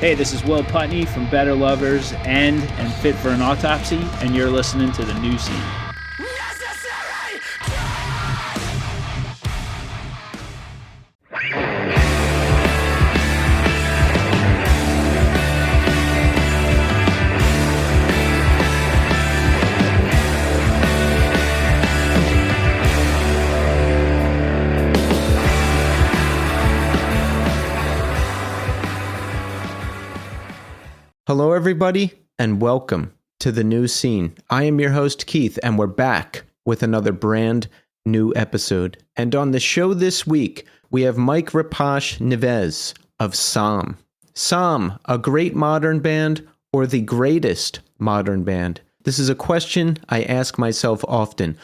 Hey, this is Will Putney from Better Lovers and Fit for an Autopsy, and you're listening to The New Scene. Hello, everybody, and welcome to The New Scene. I am your host, Keith, and we're back with another brand new episode. And on the show this week, we have Mike Repasch-Nieves of SOM. SOM, a great modern band or the greatest modern band? This is a question I ask myself often.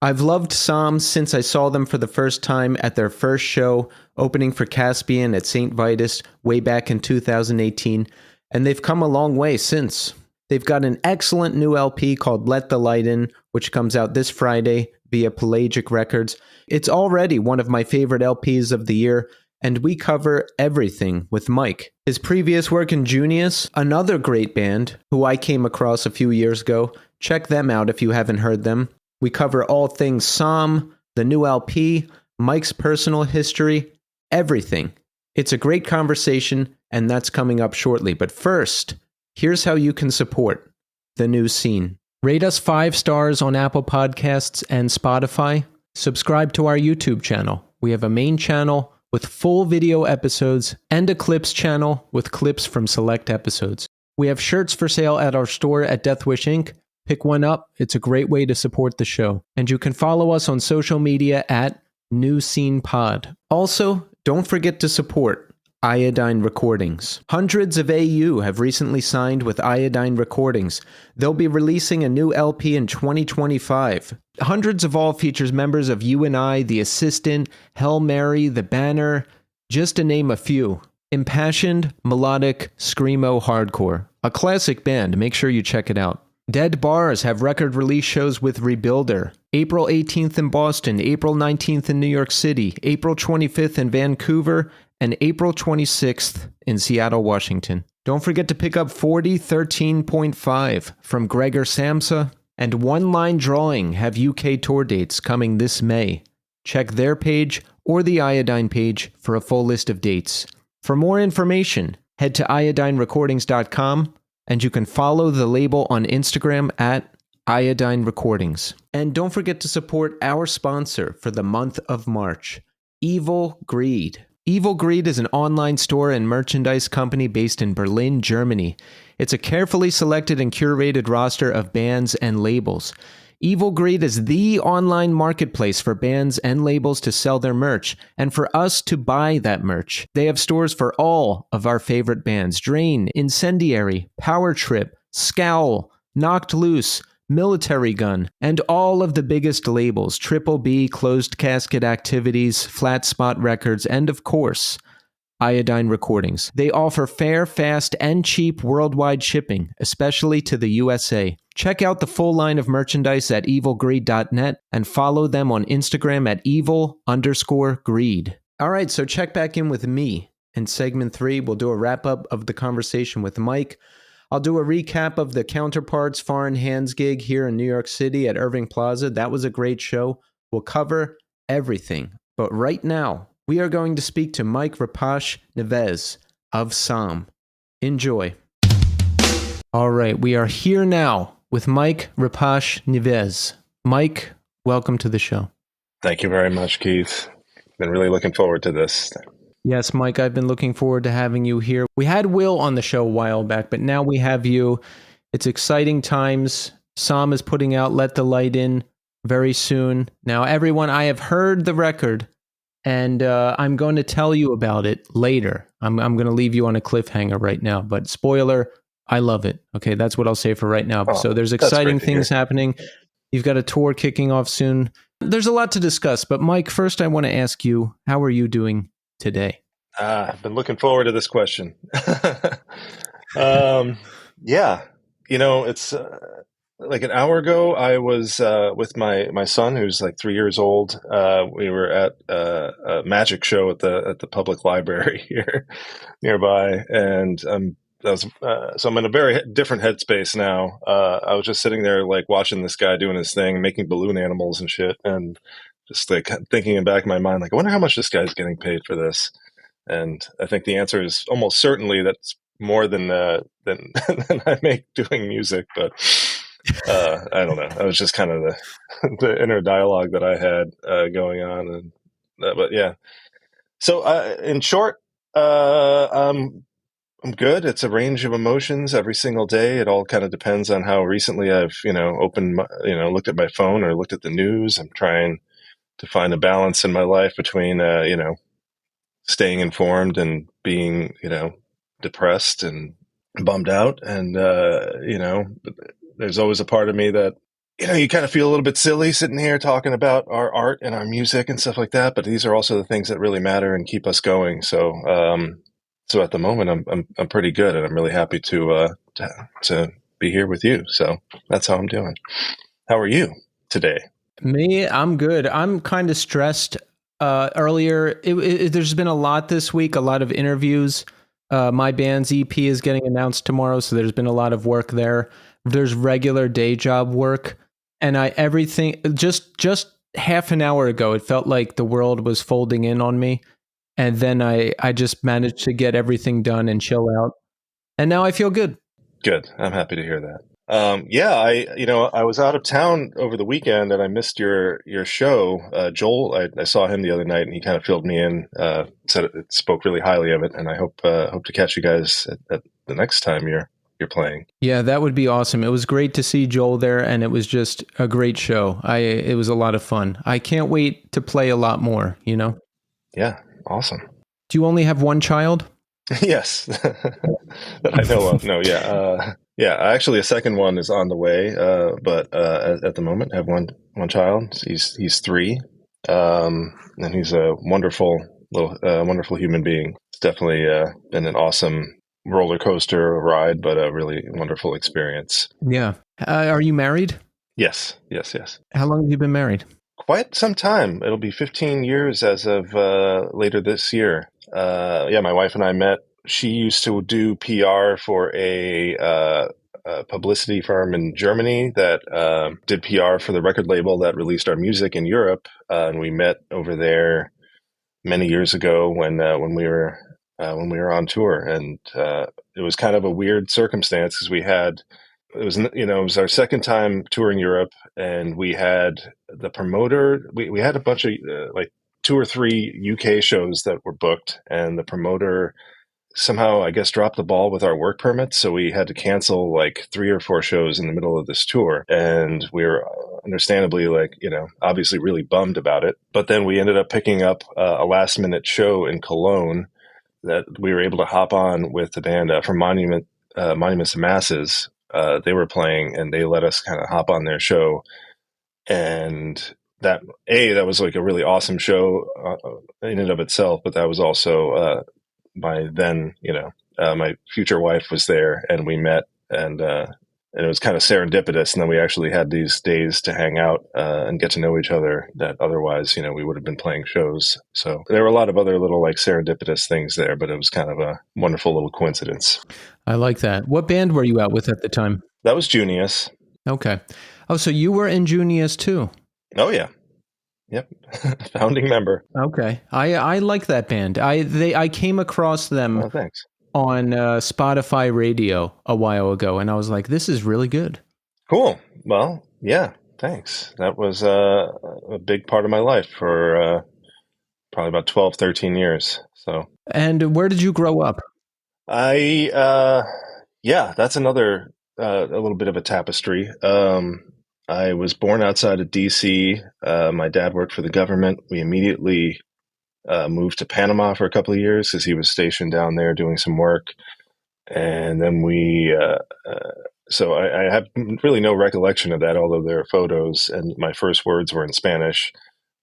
I've loved SOM since I saw them for the first time at their first show, opening for Caspian at St. Vitus way back in 2018. And they've come a long way since. They've got an excellent new LP called Let the Light In, which comes out this Friday via Pelagic Records. It's already one of my favorite LPs of the year, and we cover everything with Mike. His previous work in Junius, another great band who I came across a few years ago. Check them out if you haven't heard them. We cover all things SOM, the new LP, Mike's personal history, everything. It's a great conversation, and that's coming up shortly. But first, here's how you can support The New Scene. Rate us 5 stars on Apple Podcasts and Spotify. Subscribe to our YouTube channel. We have a main channel with full video episodes and a clips channel with clips from select episodes. We have shirts for sale at our store at Deathwish Inc. Pick one up. It's a great way to support the show. And you can follow us on social media at New Scene Pod. Also, don't forget to support Iodine Recordings. Hundreds of AU have recently signed with Iodine Recordings. They'll be releasing a new LP in 2025. Hundreds of all features members of You and I, The Assistant, Hail Mary, The Banner, just to name a few. Impassioned, melodic, screamo hardcore. A classic band, make sure you check it out. Dead Bars have record release shows with Rebuilder. April 18th in Boston, April 19th in New York City, April 25th in Vancouver, and April 26th in Seattle, Washington. Don't forget to pick up 4013.5 from Gregor Samsa, and One Line Drawing have UK tour dates coming this May. Check their page or the Iodine page for a full list of dates. For more information, head to iodinerecordings.com, and you can follow the label on Instagram at Iodine Recordings. And don't forget to support our sponsor for the month of March, Evil Greed. Evil Greed is an online store and merchandise company based in Berlin, Germany. It's a carefully selected and curated roster of bands and labels. Evil Greed is the online marketplace for bands and labels to sell their merch, and for us to buy that merch. They have stores for all of our favorite bands: Drain, Incendiary, Power Trip, Scowl, Knocked Loose, Military Gun, and all of the biggest labels: Triple B, Closed Casket Activities, Flat Spot Records, and of course, Iodine Recordings. They offer fair, fast, and cheap worldwide shipping, especially to the USA. Check out the full line of merchandise at evilgreed.net and follow them on Instagram at evil_greed. All right, so check back in with me in segment 3. We'll do a wrap-up of the conversation with Mike. I'll do a recap of the Counterparts Foreign Hands gig here in New York City at Irving Plaza. That was a great show. We'll cover everything. But right now, we are going to speak to Mike Repasch-Nieves of SOM. Enjoy. All right, we are here now with Mike Repasch-Nieves. Mike, welcome to the show. Thank you very much, Keith. Been really looking forward to this. Yes, Mike, I've been looking forward to having you here. We had Will on the show a while back, but now we have you. It's exciting times. SOM is putting out Let the Light In very soon. Now, everyone, I have heard the record, and I'm going to tell you about it later. I'm going to leave you on a cliffhanger right now, but spoiler, I love it. Okay, that's what I'll say for right now. So there's exciting things happening. You've got a tour kicking off soon. There's a lot to discuss, but Mike, first I want to ask you, how are you doing today? I've been looking forward to this question. Yeah, it's like an hour ago, I was with my son, who's like 3 years old. We were at a magic show at the public library here nearby, and so I'm in a very different headspace now. I was just sitting there like watching this guy doing his thing, making balloon animals and shit, and just like thinking in the back of my mind, like, I wonder how much this guy's getting paid for this. And I think the answer is almost certainly that's more than than I make doing music. But I don't know. That was just kind of the inner dialogue that I had going on. And but yeah. So in short, I'm good. It's a range of emotions every single day. It all kind of depends on how recently I've opened looked at my phone or looked at the news. I'm trying to find a balance in my life between staying informed and being depressed and bummed out. And there's always a part of me that you kind of feel a little bit silly sitting here talking about our art and our music and stuff like that, but these are also the things that really matter and keep us going. So so at the moment I'm pretty good, and I'm really happy to be here with you. So that's how I'm doing. How are you today? Me, I'm good. I'm kind of stressed. Earlier, there's been a lot this week, a lot of interviews. My band's EP is getting announced tomorrow, so there's been a lot of work there. There's regular day job work, and everything just half an hour ago, it felt like the world was folding in on me, and then I just managed to get everything done and chill out, and now I feel good. Good. I'm happy to hear that. Yeah, I was out of town over the weekend and I missed your show. Joel, I saw him the other night and he kind of filled me in, spoke really highly of it, and I hope to catch you guys at the next time you're playing. Yeah, that would be awesome. It was great to see Joel there, and it was just a great show. It was a lot of fun. I can't wait to play a lot more, Yeah, awesome. Do you only have one child? Yes, that I know of. No, yeah. Yeah, actually, a second one is on the way, but at the moment, I have one child. He's 3, and he's a wonderful human being. It's definitely been an awesome roller coaster ride, but a really wonderful experience. Yeah. Are you married? Yes. How long have you been married? Quite some time. It'll be 15 years as of later this year. Yeah, my wife and I met. She used to do PR for a publicity firm in Germany that did PR for the record label that released our music in Europe, and we met over there many years ago when we were on tour, and it was kind of a weird circumstance because it was our second time touring Europe, and we had the promoter. We had a bunch of like 2 or 3 UK shows that were booked, and the promoter somehow, I guess, dropped the ball with our work permits. So we had to cancel like 3 or 4 shows in the middle of this tour. And we were understandably obviously really bummed about it. But then we ended up picking up a last minute show in Cologne that we were able to hop on with the band from Monuments to Masses. They were playing and they let us kind of hop on their show. And that was like a really awesome show in and of itself. But that was also my then, my future wife was there, and we met, and it was kind of serendipitous. And then we actually had these days to hang out and get to know each other that otherwise, we would have been playing shows. So there were a lot of other little like serendipitous things there, but it was kind of a wonderful little coincidence. I like that. What band were you out with at the time? That was Junius. Okay. Oh, so you were in Junius too? Oh, yeah. Yep. Founding member. Okay. I like that band. I came across them thanks. on Spotify radio a while ago, and I was like, this is really good. Cool. Well, yeah, thanks. That was a big part of my life for probably about 12, 13 years. So. And where did you grow up? That's another a little bit of a tapestry. I was born outside of D.C. My dad worked for the government. We immediately moved to Panama for a couple of years because he was stationed down there doing some work. And then so I have really no recollection of that, although there are photos, and my first words were in Spanish,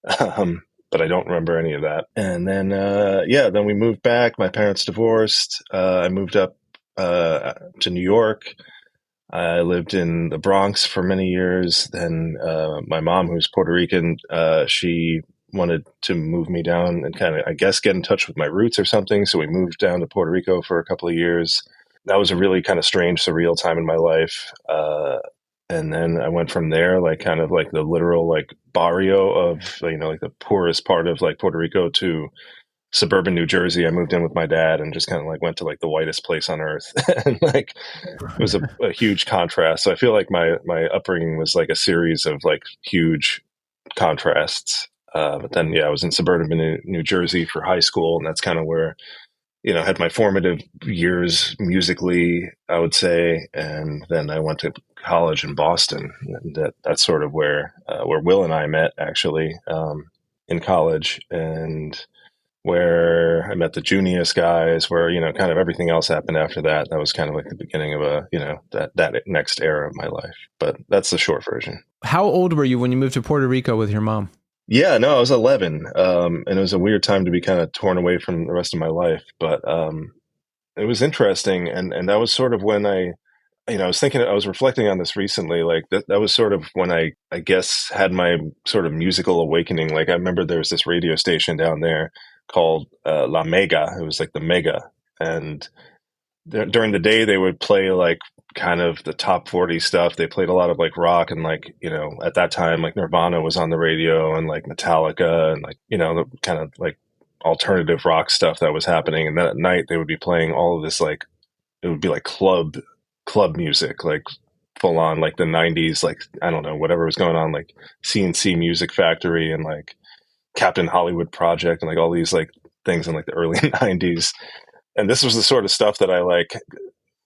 but I don't remember any of that. And then, then we moved back. My parents divorced. I moved up to New York. I lived in the Bronx for many years. Then my mom, who's Puerto Rican, she wanted to move me down and kind of, I guess, get in touch with my roots or something. So we moved down to Puerto Rico for a couple of years. That was a really kind of strange, surreal time in my life. And then I went from there, like kind of like the literal like barrio of, like the poorest part of like Puerto Rico to suburban New Jersey. I moved in with my dad and just kind of like went to like the whitest place on earth. And like it was a huge contrast. So I feel like my upbringing was like a series of like huge contrasts. But then, yeah, I was in suburban New Jersey for high school, and that's kind of where, I had my formative years musically, I would say. And then I went to college in Boston, and that's sort of where Will and I met, actually, in college, and where I met the Junius guys, where, kind of everything else happened after that. That was kind of like the beginning of that next era of my life. But that's the short version. How old were you when you moved to Puerto Rico with your mom? Yeah, no, I was 11. And it was a weird time to be kind of torn away from the rest of my life. But it was interesting. And that was sort of when I was reflecting on this recently, like that was sort of when I guess had my sort of musical awakening. Like I remember there was this radio station down there called La Mega. It was like the Mega. And during the day they would play like kind of the top 40 stuff. They played a lot of like rock, and like, at that time, like Nirvana was on the radio, and like Metallica, and like, the kind of like alternative rock stuff that was happening. And then at night they would be playing all of this, like, it would be like club music, like full on like the 90s, like, I don't know, whatever was going on, like CNC Music Factory and like Captain Hollywood Project and like all these like things in like the early 90s. And this was the sort of stuff that I like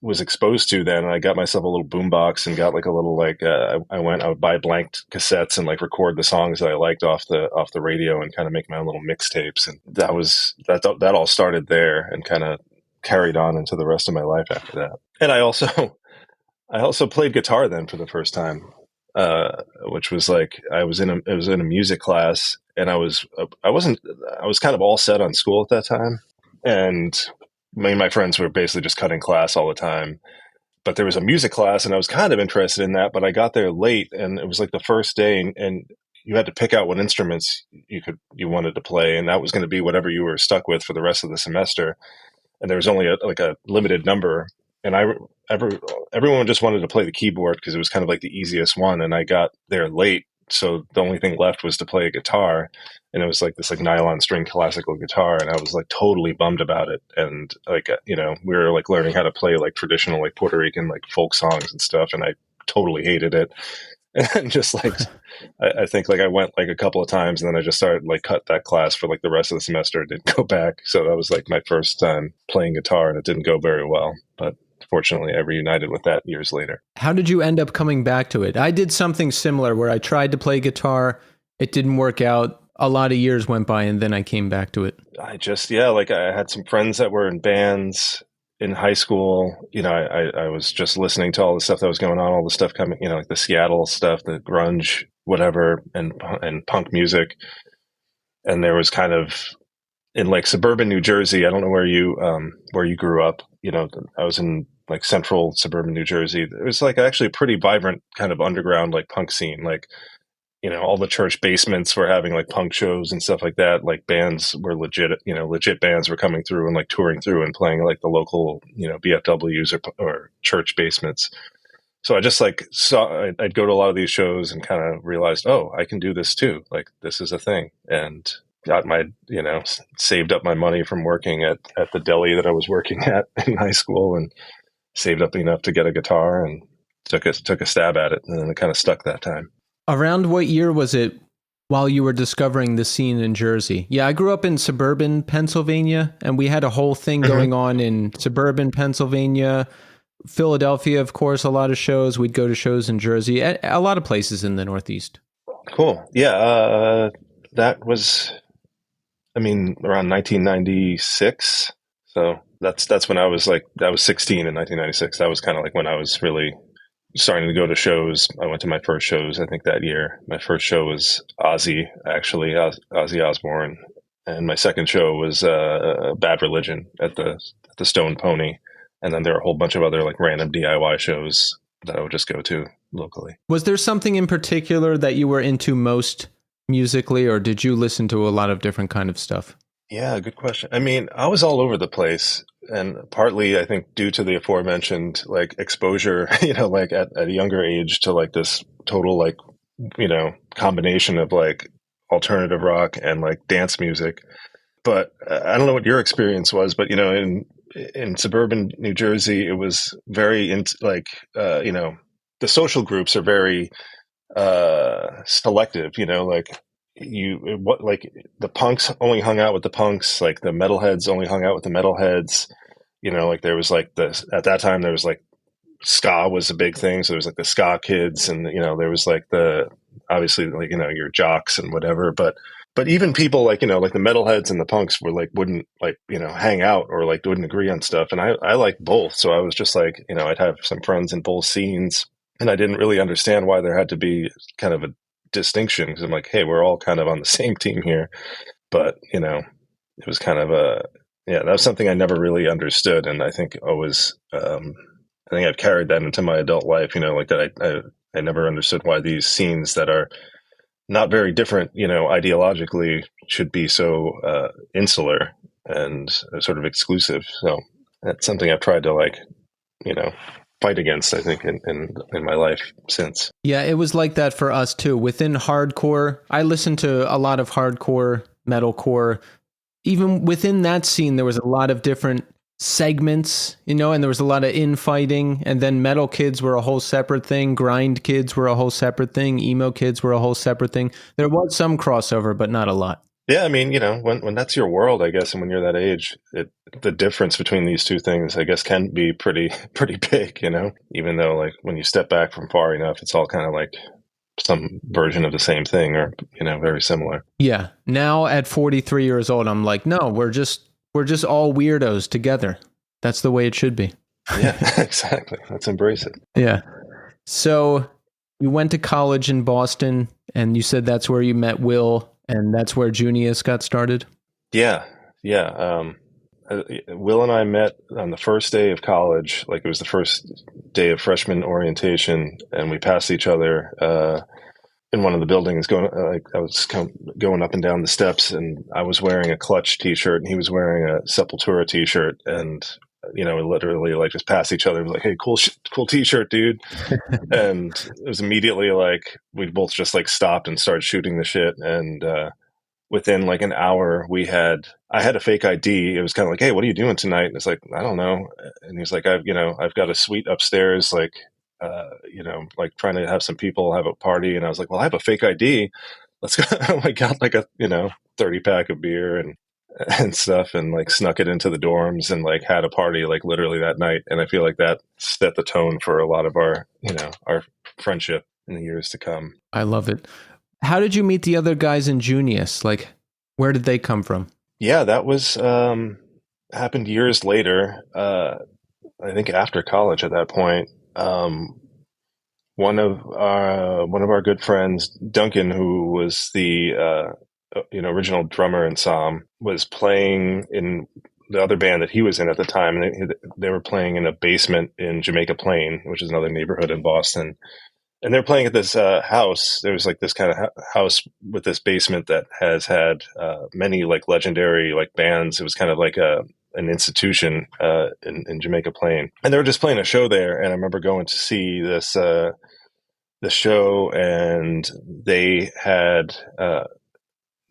was exposed to then. And I got myself a little boombox and got like a little like I would buy blanked cassettes and like record the songs that I liked off the radio and kind of make my own little mixtapes. And that all started there and kind of carried on into the rest of my life after that. And I also played guitar then for the first time, which was like I was in a music class, and I was kind of all set on school at that time, and my friends were basically just cutting class all the time. But there was a music class, and I was kind of interested in that, but I got there late, and it was like the first day, and you had to pick out what instruments you wanted to play, and that was going to be whatever you were stuck with for the rest of the semester. And there was only a limited number, and everyone just wanted to play the keyboard because it was kind of like the easiest one. And I got there late, so the only thing left was to play a guitar, and it was like this like nylon string classical guitar, and I was like totally bummed about it. And like we were like learning how to play like traditional like Puerto Rican like folk songs and stuff, and I totally hated it. And just like I think like I went like a couple of times, and then I just started like cut that class for like the rest of the semester. Didn't go back. So that was like my first time playing guitar, and it didn't go very well. But fortunately, I reunited with that years later. How did you end up coming back to it? I did something similar where I tried to play guitar. It didn't work out. A lot of years went by, and then I came back to it. Like I had some friends that were in bands in high school. I was just listening to all the stuff that was going on, all the stuff coming, like the Seattle stuff, the grunge, whatever, and punk music. And there was kind of in like suburban New Jersey. I don't know where you grew up. I was in like central suburban New Jersey. It was like actually a pretty vibrant kind of underground like punk scene. Like, all the church basements were having like punk shows and stuff like that. Like bands were legit bands were coming through and like touring through and playing like the local, BFWs or church basements. So I just like I'd go to a lot of these shows and kind of realized, oh, I can do this too. Like this is a thing. And got my, saved up my money from working at the deli that I was working at in high school, and saved up enough to get a guitar and took a stab at it. And then it kind of stuck that time. Around what year was it while you were discovering the scene in Jersey? Yeah, I grew up in suburban Pennsylvania, and we had a whole thing going on in suburban Pennsylvania, Philadelphia, of course, a lot of shows. We'd go to shows in Jersey, a lot of places in the Northeast. Cool. Yeah, that was, around 1996. So that's when I was 16 in 1996. That was kind of like when I was really starting to go to shows. I went to my first shows, I think, that year. My first show was Ozzy Osbourne, and my second show was Bad Religion at the Stone Pony, and then there are a whole bunch of other like random DIY shows that I would just go to locally. Was there something in particular that you were into most musically, or did you listen to a lot of different kind of stuff? Yeah, good question. I mean, I was all over the place, and partly I think due to the aforementioned like exposure, like at a younger age to like this total like, combination of like alternative rock and like dance music. But I don't know what your experience was, but in suburban New Jersey, it was very the social groups are very selective, like the punks only hung out with the punks, like the metalheads only hung out with the metalheads. Like there was like this at that time, there was like ska was a big thing, so there was like the ska kids, and there was like the obviously like your jocks and whatever, but even people like like the metalheads and the punks were like wouldn't like hang out or like wouldn't agree on stuff, and I like both, so I was just like I'd have some friends in both scenes, and I didn't really understand why there had to be kind of a distinction, because I'm like, hey, we're all kind of on the same team here, but it was kind of that was something I never really understood, and I think I think I've carried that into my adult life, like that I never understood why these scenes that are not very different, ideologically should be so insular and sort of exclusive. So that's something I've tried to like, fight against, I think, in my life since. Yeah, it was like that for us too. Within hardcore, I listened to a lot of hardcore, metalcore. Even within that scene, there was a lot of different segments, and there was a lot of infighting, and then metal kids were a whole separate thing, grind kids were a whole separate thing, emo kids were a whole separate thing. There was some crossover, but not a lot. Yeah, I mean, when that's your world, I guess, and when you're that age, the difference between these two things, I guess, can be pretty big, even though like when you step back from far enough, it's all kind of like some version of the same thing, or very similar. Yeah. Now at 43 years old, I'm like, no, we're just all weirdos together. That's the way it should be. Yeah, exactly. Let's embrace it. Yeah. So you went to college in Boston, and you said that's where you met Will, and that's where Junius got started? Yeah. Will and I met on the first day of college. Like it was the first day of freshman orientation, and we passed each other in one of the buildings. I was going up and down the steps, and I was wearing a Clutch T-shirt, and he was wearing a Sepultura T-shirt, and we literally like just passed each other. It was like, hey, cool T-shirt, dude. And it was immediately like we both just like stopped and started shooting the shit, and within like an hour, I had a fake ID. It was kind of like, hey, what are you doing tonight? And it's like, I don't know. And he's like, I've got a suite upstairs, like, like trying to have some people have a party. And I was like, well, I have a fake ID. Let's go. I got like a, 30 pack of beer and stuff, and like snuck it into the dorms and like had a party like literally that night. And I feel like that set the tone for a lot of our friendship in the years to come. I love it. How did you meet the other guys in Junius? Like, where did they come from? Yeah, that was happened years later. I think after college at that point. One of our good friends, Duncan, who was the original drummer in SOM, was playing in the other band that he was in at the time, and they were playing in a basement in Jamaica Plain, which is another neighborhood in Boston. And they're playing at this house. There was like this kind of house with this basement that has had many like legendary like bands. It was kind of like an institution in Jamaica Plain, and they were just playing a show there. And I remember going to see this the show, and they had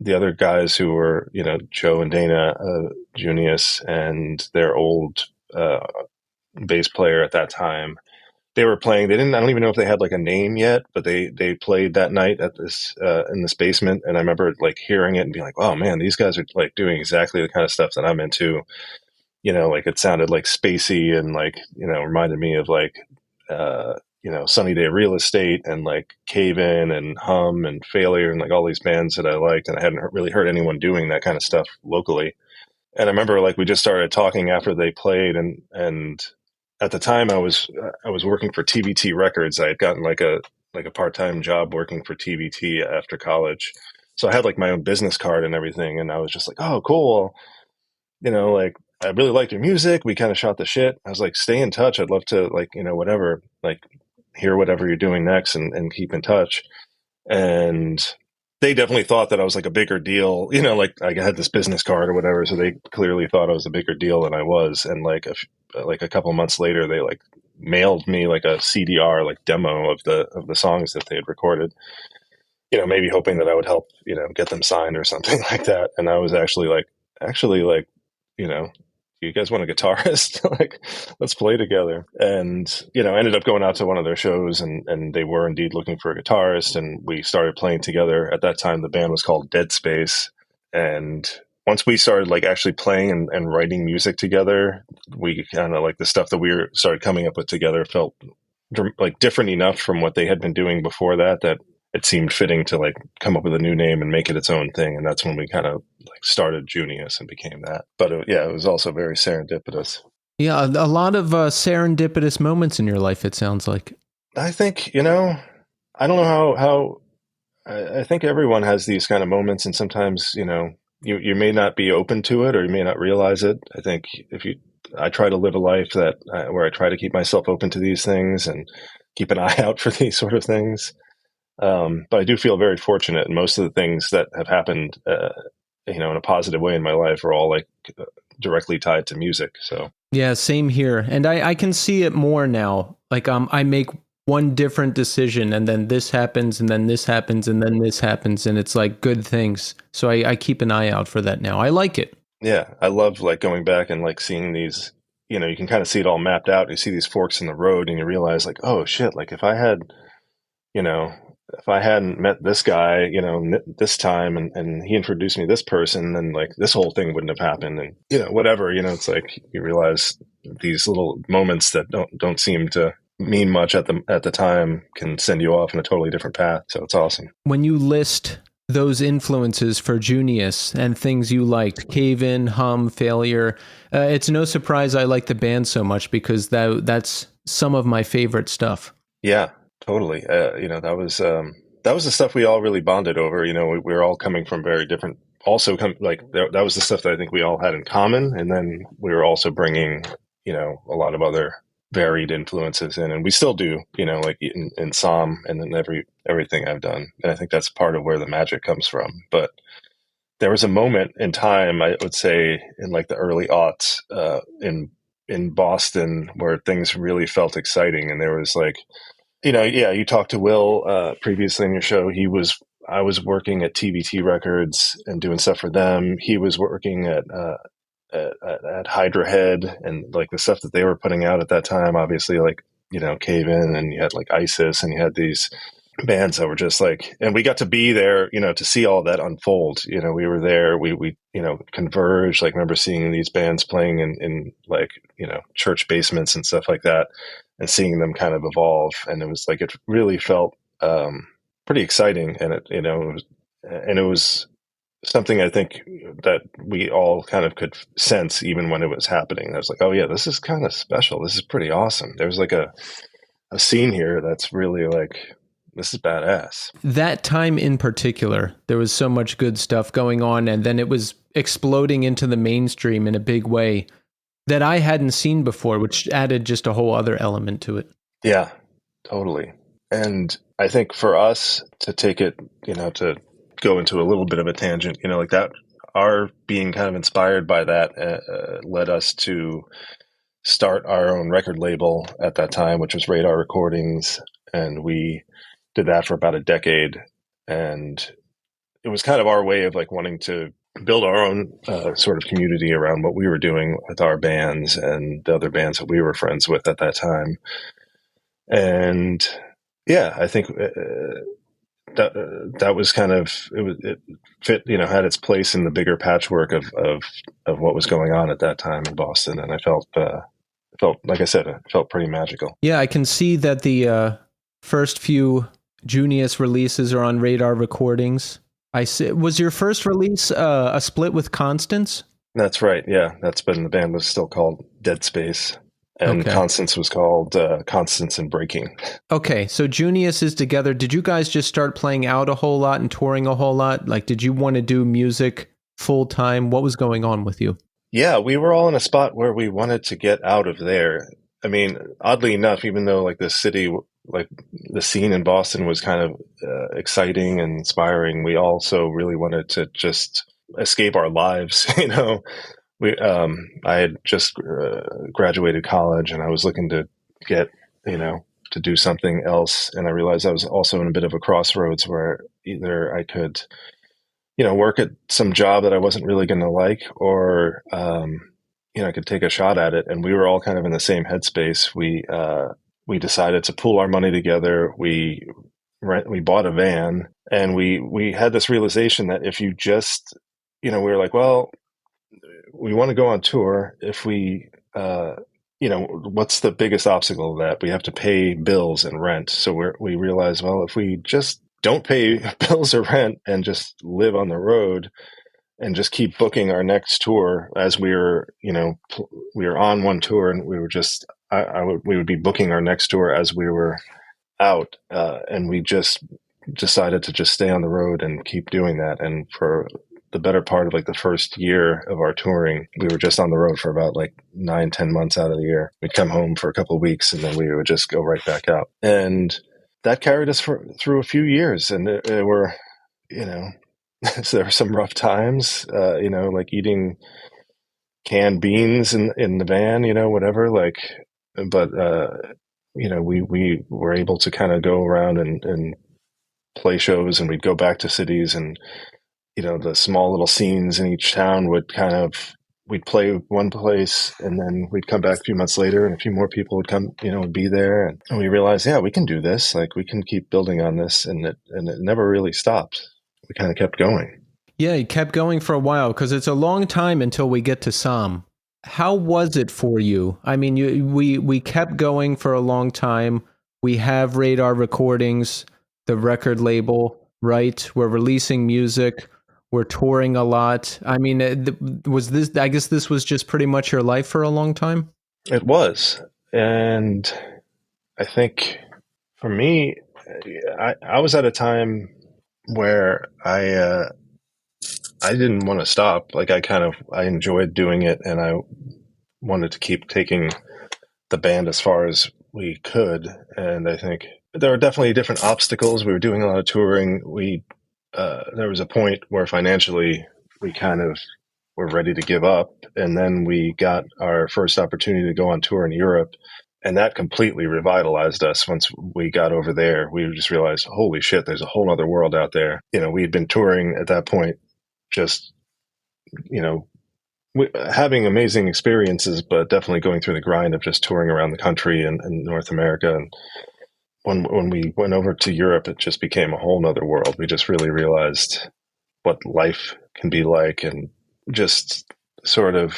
the other guys who were Joe and Dana Junius, and their old bass player at that time. They were playing. I don't even know if they had like a name yet, but they played that night at this in this basement. And I remember like hearing it and being like, "Oh man, these guys are like doing exactly the kind of stuff that I'm into." Like it sounded like spacey and like reminded me of like Sunny Day Real Estate and like Cave In and Hum and Failure and like all these bands that I liked, and I hadn't really heard anyone doing that kind of stuff locally. And I remember like we just started talking after they played, and at the time I was working for TVT Records. I had gotten like a part-time job working for TVT after college. So I had like my own business card and everything. And I was just like, oh, cool. Like I really liked your music. We kind of shot the shit. I was like, stay in touch. I'd love to like, whatever, like hear whatever you're doing next and keep in touch. And they definitely thought that I was like a bigger deal, like I had this business card or whatever. So they clearly thought I was a bigger deal than I was. And like a couple of months later, they like mailed me like a CDR, like demo of the songs that they had recorded, maybe hoping that I would help, get them signed or something like that. And I was actually like, you guys want a guitarist? Like, let's play together. And, I ended up going out to one of their shows and they were indeed looking for a guitarist. And we started playing together. At that time, the band was called Dead Space. And once we started like actually playing and writing music together, we kind of like the stuff that started coming up with together felt like different enough from what they had been doing before that it seemed fitting to like come up with a new name and make it its own thing. And that's when we kind of like started Junius and became that. But it was also very serendipitous. Yeah, a lot of serendipitous moments in your life, it sounds like. I think, I don't know how I think everyone has these kind of moments, and sometimes, you may not be open to it or you may not realize it. I think I try to live a life where I try to keep myself open to these things and keep an eye out for these sort of things. But I do feel very fortunate, and most of the things that have happened, in a positive way in my life are all like directly tied to music. So yeah, same here. And I can see it more now. Like I make one different decision and then this happens and then this happens and then this happens, and it's like good things. So I keep an eye out for that now. I like it. Yeah, I love like going back and like seeing these, you can kind of see it all mapped out. You see these forks in the road and you realize like, oh shit, like if I hadn't met this guy, this time and he introduced me to this person, then like this whole thing wouldn't have happened. And, whatever, it's like you realize these little moments that don't seem to mean much at the time can send you off in a totally different path. So it's awesome. When you list those influences for Junius and things you liked, Cave In, Hum, Failure, it's no surprise I like the band so much because that's some of my favorite stuff. Yeah. Totally. That was the stuff we all really bonded over. We were all coming from very different, that was the stuff that I think we all had in common. And then we were also bringing, a lot of other varied influences in, and we still do, like in SOM and then everything I've done. And I think that's part of where the magic comes from. But there was a moment in time, I would say in like the early aughts, in Boston where things really felt exciting. And there was like, you talked to Will previously in your show. I was working at TBT Records and doing stuff for them. He was working at Hydra Head, and like the stuff that they were putting out at that time, obviously like, Cave In, and you had like ISIS, and you had these bands that were just like, and we got to be there, to see all that unfold. We were there, we Converge, like remember seeing these bands playing in like, church basements and stuff like that, and seeing them kind of evolve. And it was like, it really felt pretty exciting. And it was something I think that we all kind of could sense even when it was happening. I was like, oh yeah, this is kind of special. This is pretty awesome. There's like a scene here that's really like, this is badass. That time in particular, there was so much good stuff going on, and then it was exploding into the mainstream in a big way that I hadn't seen before, which added just a whole other element to it. Yeah, totally. And I think for us to take it, to go into a little bit of a tangent, like that, our being kind of inspired by that led us to start our own record label at that time, which was Radar Recordings. And we did that for about a decade. And it was kind of our way of like wanting to build our own sort of community around what we were doing with our bands and the other bands that we were friends with at that time. And yeah, I think that was kind of, it fit, had its place in the bigger patchwork of what was going on at that time in Boston. And I felt, like I said, it felt pretty magical. Yeah, I can see that the first few Junius releases are on Radar Recordings. Was your first release a split with Constance? That's right. Yeah, the band was still called Dead Space, and okay. Constance was called Constance and Breaking. Okay, so Junius is together. Did you guys just start playing out a whole lot and touring a whole lot? Like, did you want to do music full time? What was going on with you? Yeah, we were all in a spot where we wanted to get out of there. I mean, oddly enough, even though like the city, like the scene in Boston was kind of exciting and inspiring, we also really wanted to just escape our lives. I had just graduated college, and I was looking to get, to do something else. And I realized I was also in a bit of a crossroads where either I could, work at some job that I wasn't really going to like, or, I could take a shot at it. And we were all kind of in the same headspace. We decided to pool our money together. We bought a van, and we had this realization that if you just, we were like, well, we want to go on tour. If we, what's the biggest obstacle to that? We have to pay bills and rent. So we realized, well, if we just don't pay bills or rent and just live on the road and just keep booking our next tour as we were, we were on one tour, and we were just, we would be booking our next tour as we were out. And we just decided to just stay on the road and keep doing that. And for the better part of like the first year of our touring, we were just on the road for about like 9-10 months out of the year. We'd come home for a couple of weeks, and then we would just go right back out. And that carried us through a few years. And there were, so there were some rough times, like eating canned beans in the van, whatever, like, but, we were able to kind of go around and play shows, and we'd go back to cities, and, the small little scenes in each town we'd play one place, and then we'd come back a few months later, and a few more people would come, would be there. And we realized, yeah, we can do this. Like, we can keep building on this. And it never really stopped. We kind of kept going. Yeah, you kept going for a while, because it's a long time until we get to SOM. How was it for you? I mean, we kept going for a long time. We have Radar Recordings, the record label, right? We're releasing music. We're touring a lot. I mean, I guess this was just pretty much your life for a long time? It was. And I think for me, I was at a time where I didn't want to stop. Like, I enjoyed doing it, and I wanted to keep taking the band as far as we could. And I think there were definitely different obstacles. We were doing a lot of touring. There was a point where financially we kind of were ready to give up. And then we got our first opportunity to go on tour in Europe. And that completely revitalized us. Once we got over there, we just realized, holy shit, there's a whole other world out there. We had been touring at that point, just, having amazing experiences, but definitely going through the grind of just touring around the country and North America. And when we went over to Europe, it just became a whole nother world. We just really realized what life can be like, and just sort of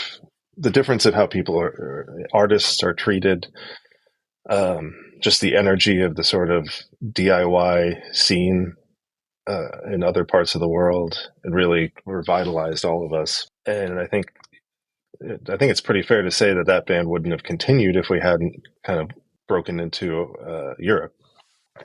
the difference of how artists are treated, just the energy of the sort of DIY scene in other parts of the world. It really revitalized all of us. And I think it's pretty fair to say that band wouldn't have continued if we hadn't kind of broken into Europe.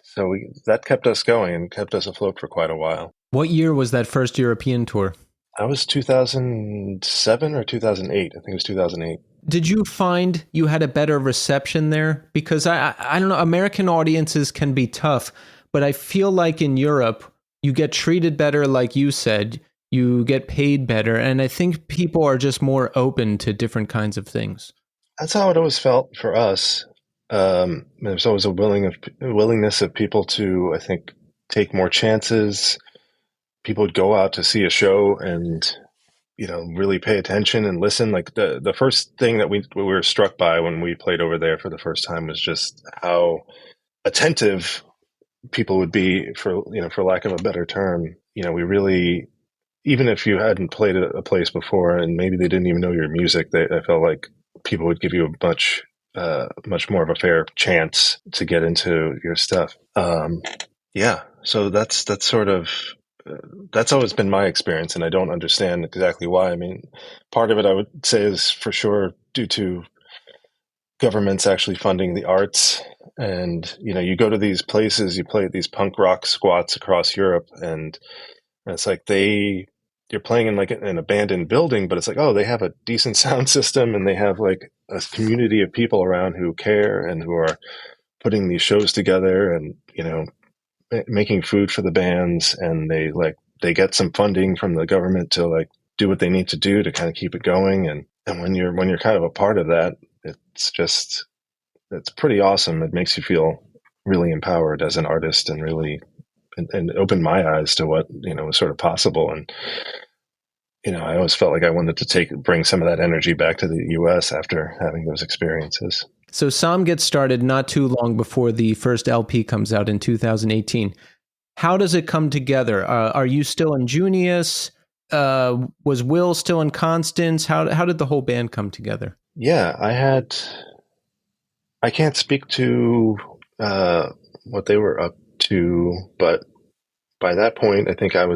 So that kept us going and kept us afloat for quite a while. What year was that first European tour? That was 2007 or 2008. I think it was 2008. Did you find you had a better reception there? Because I don't know, American audiences can be tough, but I feel like in Europe, you get treated better, like you said, you get paid better, and I think people are just more open to different kinds of things. That's how it always felt for us. There's always a willingness of people to, I think, take more chances. People would go out to see a show and, really pay attention and listen. Like the first thing that we were struck by when we played over there for the first time was just how attentive people would be, for lack of a better term. We really, even if you hadn't played a place before and maybe they didn't even know your music, I felt like people would give you a much more of a fair chance to get into your stuff. So that's sort of, that's always been my experience, and I don't understand exactly why. I mean, part of it I would say is for sure due to governments actually funding the arts. And, you go to these places, you play at these punk rock squats across Europe, and it's like they you're playing in like an abandoned building, but it's like, oh, they have a decent sound system and they have like a community of people around who care and who are putting these shows together and, making food for the bands, and they get some funding from the government to like do what they need to do to kind of keep it going. And when you're kind of a part of that, it's pretty awesome. It makes you feel really empowered as an artist and really and opened my eyes to what was sort of possible. And I always felt like I wanted to bring some of that energy back to the U.S. after having those experiences. So SOM gets started not too long before the first LP comes out in 2018. How does it come together? Are you still in Junius? Was Will still in Constance? How did the whole band come together? Yeah, I can't speak to what they were up to, but by that point, I think I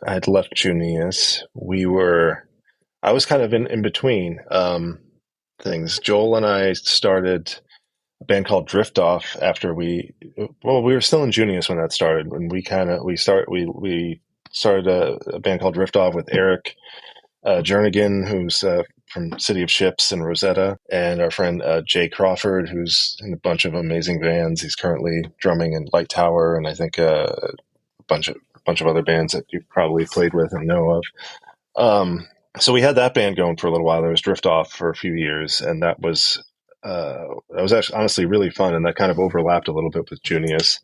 had left Junius. I was kind of in between things. Joel and I started a band called Drift Off after we were still in Junius when that started. When we started a band called Drift Off with Eric Jernigan, who's from City of Ships and Rosetta, and our friend Jay Crawford, who's in a bunch of amazing bands. He's currently drumming in Light Tower, and I think a bunch of other bands that you've probably played with and know of. So we had that band going for a little while. There was Drift Off for a few years, and that was actually honestly really fun, and that kind of overlapped a little bit with Junius.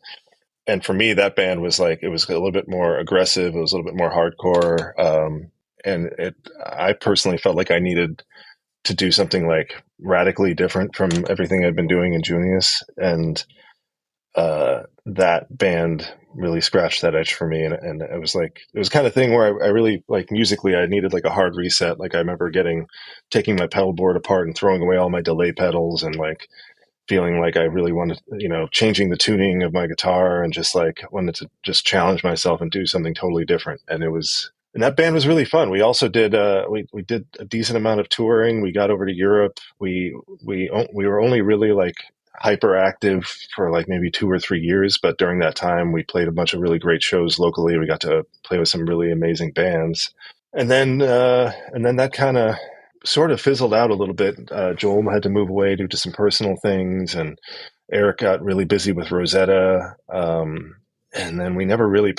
And for me, that band was like, it was a little bit more aggressive. It was a little bit more hardcore. And I personally felt like I needed to do something like radically different from everything I'd been doing in Junius. And that band really scratched that itch for me. And it was kind of thing where I really, like, musically, I needed like a hard reset. Like I remember taking my pedal board apart and throwing away all my delay pedals and like feeling like I really wanted, changing the tuning of my guitar and just like wanted to just challenge myself and do something totally different. And that band was really fun. We also did we did a decent amount of touring. We got over to Europe. We were only really like hyperactive for like maybe 2 or 3 years, but during that time we played a bunch of really great shows locally. We got to play with some really amazing bands, and then that kind of sort of fizzled out a little bit. Joel had to move away due to some personal things, and Eric got really busy with Rosetta. And then we never really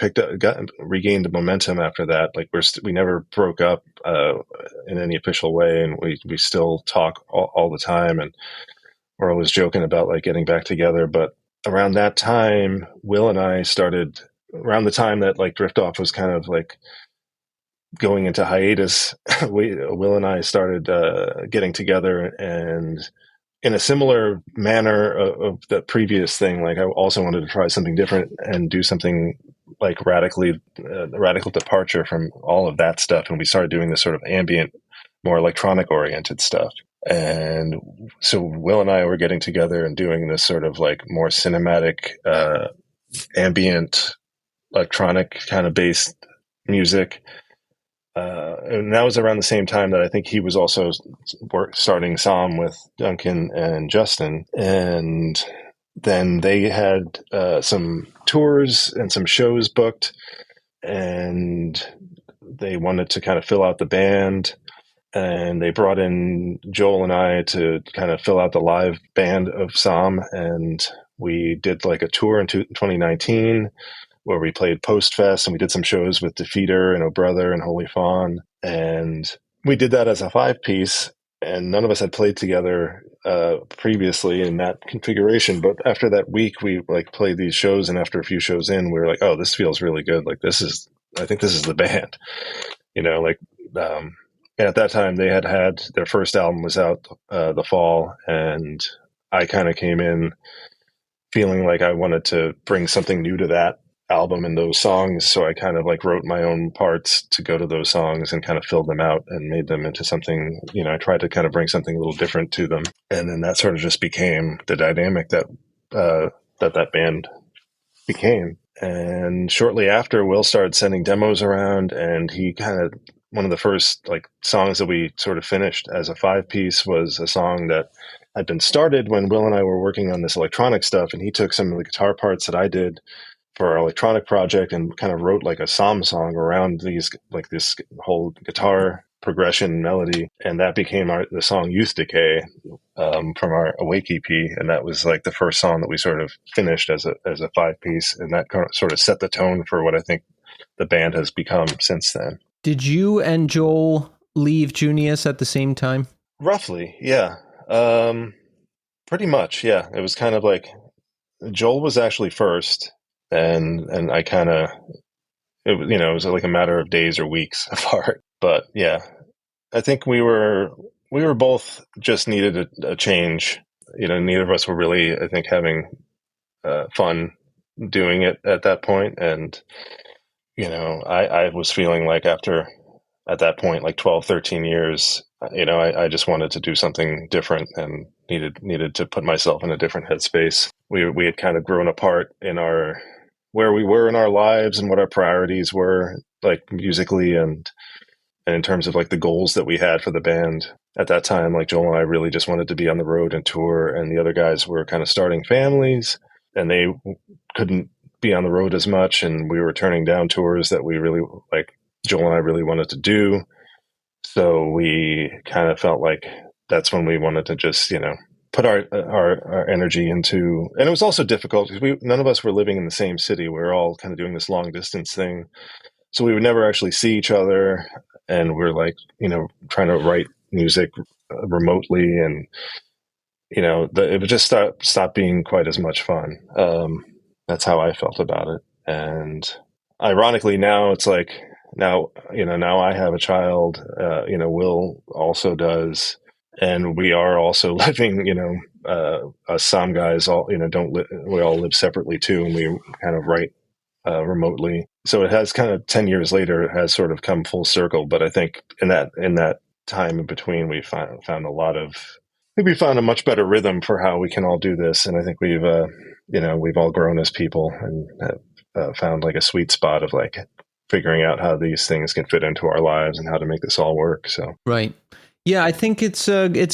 regained the momentum after that. Like we never broke up in any official way, and we still talk all the time, and we're always joking about like getting back together. But around that time, Will and I started, around the time that like Drift Off was kind of like going into hiatus, Will and I started getting together, and in a similar manner of the previous thing, like I also wanted to try something different and do something like radical departure from all of that stuff. And we started doing this sort of ambient, more electronic oriented stuff. And so Will and I were getting together and doing this sort of like more cinematic, ambient, electronic kind of based music. And that was around the same time that I think he was also starting SOM with Duncan and Justin. And then they had some tours and some shows booked, and they wanted to kind of fill out the band. And they brought in Joel and I to kind of fill out the live band of SOM. And we did like a tour in 2019 where we played Post Fest, and we did some shows with Defeater and Oh Brother and Holy Fawn. And we did that as a 5-piece, and none of us had played together previously in that configuration. But after that week, we like played these shows, and after a few shows in, we were like, oh, this feels really good. Like I think this is the band, and at that time they had their first album was out the fall, and I kind of came in feeling like I wanted to bring something new to that album and those songs. So I kind of like wrote my own parts to go to those songs and kind of filled them out and made them into something, I tried to kind of bring something a little different to them. And then that sort of just became the dynamic that band became. And shortly after, Will started sending demos around, and he kind of, one of the first like songs that we sort of finished as a 5-piece was a song that had been started when Will and I were working on this electronic stuff, and he took some of the guitar parts that I did for our electronic project and kind of wrote like a SOM song around this whole guitar progression melody, and that became the song Youth Decay from our Awake EP, and that was like the first song that we sort of finished as a 5-piece, and that kind of sort of set the tone for what I think the band has become since then. Did you and Joel leave Junius at the same time? Roughly, yeah. Pretty much, yeah. It was kind of like Joel was actually first, and I kind of, it was like a matter of days or weeks apart. But yeah, I think we were both just needed a change. Neither of us were really, I think, having fun doing it at that point. And, I was feeling like at that point, like 12, 13 years, I just wanted to do something different and needed to put myself in a different headspace. We had kind of grown apart in where we were in our lives and what our priorities were, like musically and in terms of like the goals that we had for the band at that time. Like Joel and I really just wanted to be on the road and tour, and the other guys were kind of starting families and they couldn't be on the road as much, and we were turning down tours that we really, like Joel and I really wanted to do. So we kind of felt like that's when we wanted to just, put our energy into, and it was also difficult because none of us were living in the same city. We were all kind of doing this long distance thing. So we would never actually see each other. And we're like, trying to write music remotely, and, it would just stop being quite as much fun. That's how I felt about it. And ironically, now it's like, now I have a child, Will also does. And we are also living, us SOM guys all, we all live separately too. And we kind of write remotely. So it has kind of 10 years later, it has sort of come full circle. But I think in that time in between, we found we found a much better rhythm for how we can all do this. And I think we've all grown as people and have found like a sweet spot of like figuring out how these things can fit into our lives and how to make this all work. So right. Yeah, I think it's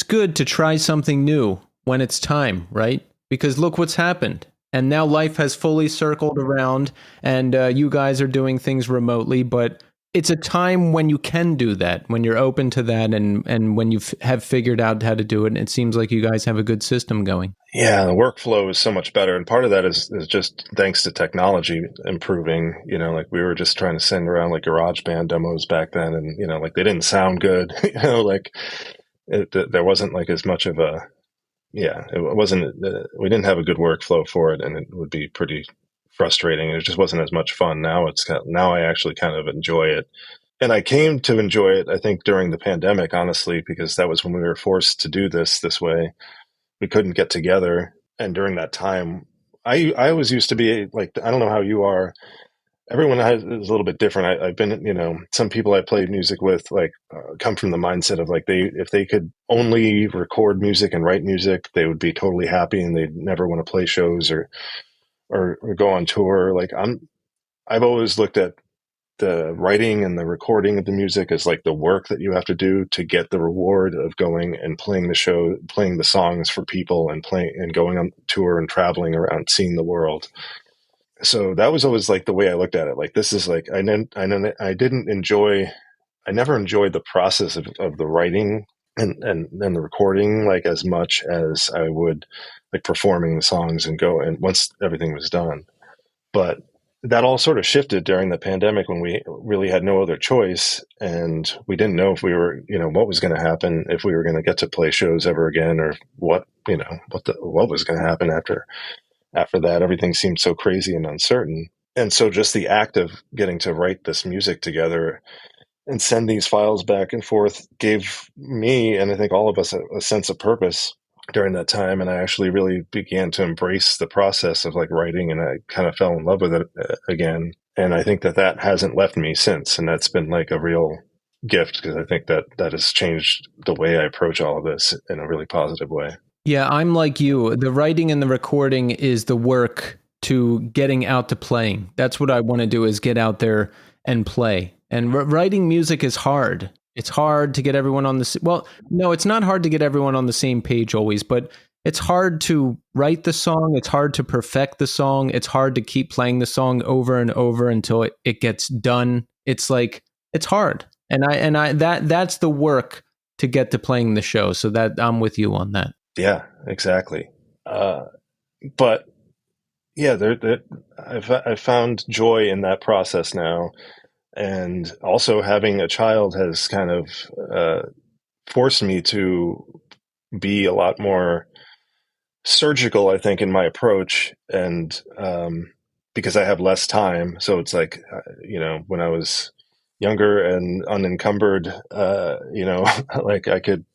good to try something new when it's time, right? Because look what's happened. And now life has fully circled around, and you guys are doing things remotely, but it's a time when you can do that, when you're open to that, and when you have figured out how to do it. And it seems like you guys have a good system going. Yeah, the workflow is so much better. And part of that is just thanks to technology improving. Like we were just trying to send around like GarageBand demos back then, and, like they didn't sound good. Like there wasn't like as much of a, yeah, it wasn't, we didn't have a good workflow for it, and it would be pretty frustrating. It just wasn't as much fun. Now I actually kind of enjoy it. And I came to enjoy it, I think, during the pandemic, honestly, because that was when we were forced to do this way. We couldn't get together. And during that time, I always used to be like, I don't know how you are. Everyone is a little bit different. I've been, some people I played music with, like, come from the mindset of like if they could only record music and write music, they would be totally happy, and they'd never want to play shows or go on tour. Like I've always looked at the writing and the recording of the music as like the work that you have to do to get the reward of going and playing the show, playing the songs for people, and going on tour and traveling around, seeing the world. So that was always like the way I looked at it. Like, this is like, I never enjoyed the process of the writing and the recording, like as much as I would like performing the songs and once everything was done. But that all sort of shifted during the pandemic when we really had no other choice, and we didn't know if we were, what was going to happen, if we were going to get to play shows ever again, or what was going to happen after that. Everything seemed so crazy and uncertain. And so just the act of getting to write this music together and send these files back and forth gave me, and I think all of us, a sense of purpose during that time. And I actually really began to embrace the process of like writing, and I kind of fell in love with it again. And I think that hasn't left me since. And that's been like a real gift, because I think that has changed the way I approach all of this in a really positive way. Yeah, I'm like you. The writing and the recording is the work to getting out to playing. That's what I want to do, is get out there and play. And writing music is hard. It's hard to get everyone on the... Well, no, it's not hard to get everyone on the same page always, but it's hard to write the song. It's hard to perfect the song. It's hard to keep playing the song over and over until it gets done. It's like, it's hard. And that's the work to get to playing the show. So that I'm with you on that. Yeah, exactly. But yeah, I've found joy in that process now. And also having a child has kind of forced me to be a lot more surgical, I think, in my approach. And because I have less time. So it's like, when I was younger and unencumbered, like I could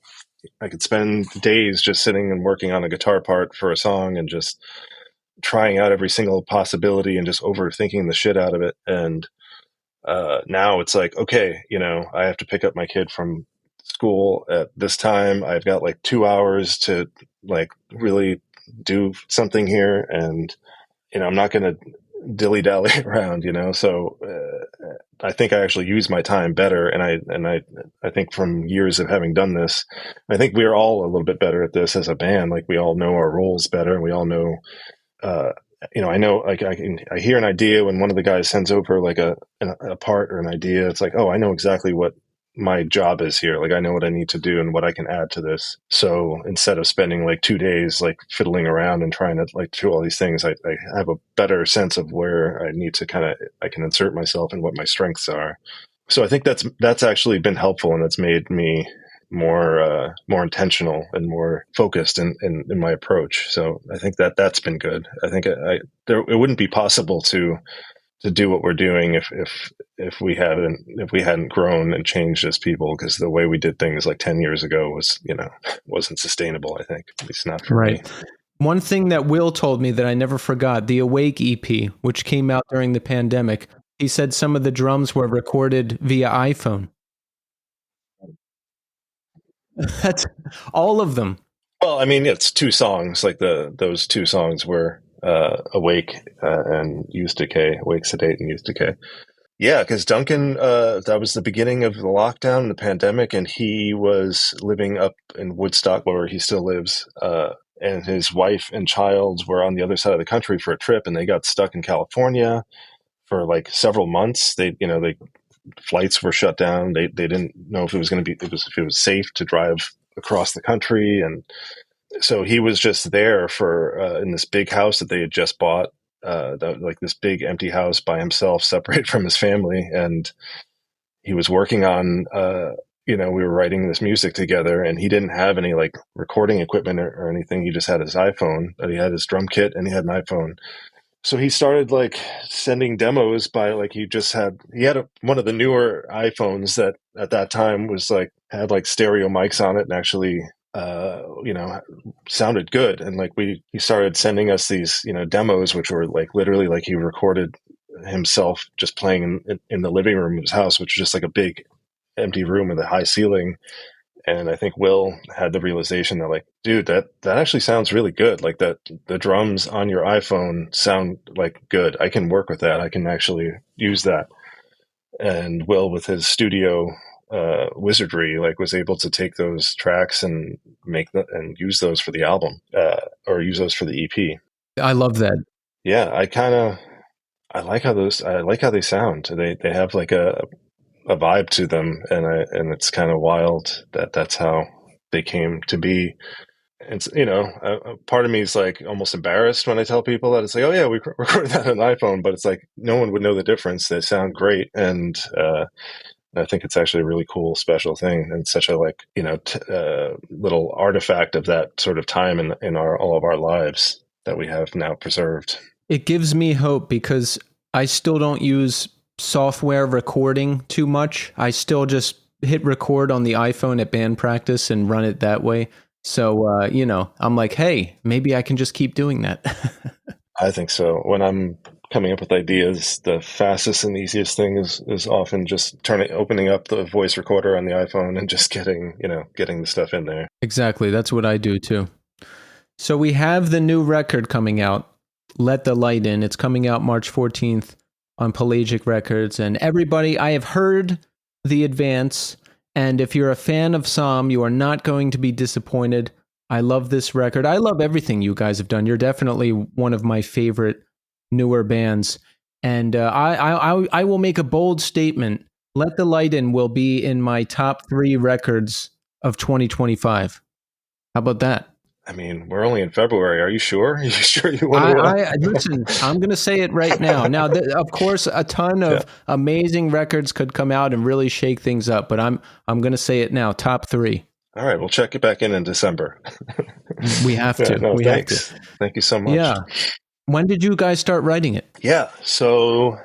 spend days just sitting and working on a guitar part for a song and just trying out every single possibility and just overthinking the shit out of it. And now it's like, okay, I have to pick up my kid from school at this time. I've got like 2 hours to like really do something here. And, I'm not going to dilly dally around, so I think I actually use my time better. And I think from years of having done this, I think we're all a little bit better at this as a band. Like we all know our roles better. And we all know, I know, like I hear an idea when one of the guys sends over like a part or an idea. It's like, oh, I know exactly what my job is here. Like I know what I need to do and what I can add to this. So instead of spending like 2 days like fiddling around and trying to like do all these things, I have a better sense of where I need to I can insert myself and what my strengths are. So I think that's actually been helpful, and it's made me more intentional and more focused in my approach. So I think that's been good. I think it wouldn't be possible to do what we're doing if we hadn't grown and changed as people, because the way we did things like 10 years ago was, wasn't sustainable, I think, at least not for me. One thing that Will told me that I never forgot, the Awake EP, which came out during the pandemic, he said some of the drums were recorded via iPhone. That's all of them. Well, I mean, it's 2 songs. Like those 2 songs were Awake and Use Decay, Awake, Sedate, and Use Decay. Yeah, because Duncan, that was the beginning of the lockdown and the pandemic, and he was living up in Woodstock, where he still lives, and his wife and child were on the other side of the country for a trip, and they got stuck in California for like several months. Flights were shut down. They didn't know if it was going to be, if it was safe to drive across the country. And so he was just there for, in this big house that they had just bought, like this big empty house by himself, separated from his family. And he was working on, we were writing this music together, and he didn't have any like recording equipment or anything. He just had his iPhone, but he had his drum kit and he had an iPhone. So he started like sending demos by like, he had one of the newer iPhones that at that time was like, had like stereo mics on it and actually, sounded good. And like he started sending us these, demos, which were like literally like he recorded himself just playing in the living room of his house, which was just like a big empty room with a high ceiling. And I think Will had the realization that like, dude, that actually sounds really good. Like that the drums on your iPhone sound like good. I can work with that. I can actually use that. And Will, with his studio wizardry, like was able to take those tracks and and use those for the album, or use those for the EP. I love that. Yeah, I like how they sound. They have like a vibe to them, and it's kind of wild that that's how they came to be. It's part of me is like almost embarrassed when I tell people that it's like, oh yeah, we recorded that on an iPhone, but it's like no one would know the difference. They sound great, and I think it's actually a really cool, special thing, and such a like little artifact of that sort of time in all of our lives that we have now preserved. It gives me hope because I still don't use software recording too much. I still just hit record on the iPhone at band practice and run it that way. So, I'm like, hey, maybe I can just keep doing that. I think so. When I'm coming up with ideas, the fastest and easiest thing is often just opening up the voice recorder on the iPhone and just getting the stuff in there. Exactly. That's what I do too. So we have the new record coming out, Let the Light In. It's coming out March 14th on Pelagic Records. And everybody, I have heard the advance. And if you're a fan of SOM, you are not going to be disappointed. I love this record. I love everything you guys have done. You're definitely one of my favorite newer bands. And I will make a bold statement. Let the Light In will be in my top 3 records of 2025. How about that? I mean, we're only in February. Are you sure? Are you sure you want to? Listen, I'm going to say it right now. Now, of course, a ton of amazing records could come out and really shake things up, but I'm going to say it now. Top 3. All right, we'll check it back in December. We have to. No, we thanks. have to. Thank you so much. Yeah. When did you guys start writing it? Yeah, so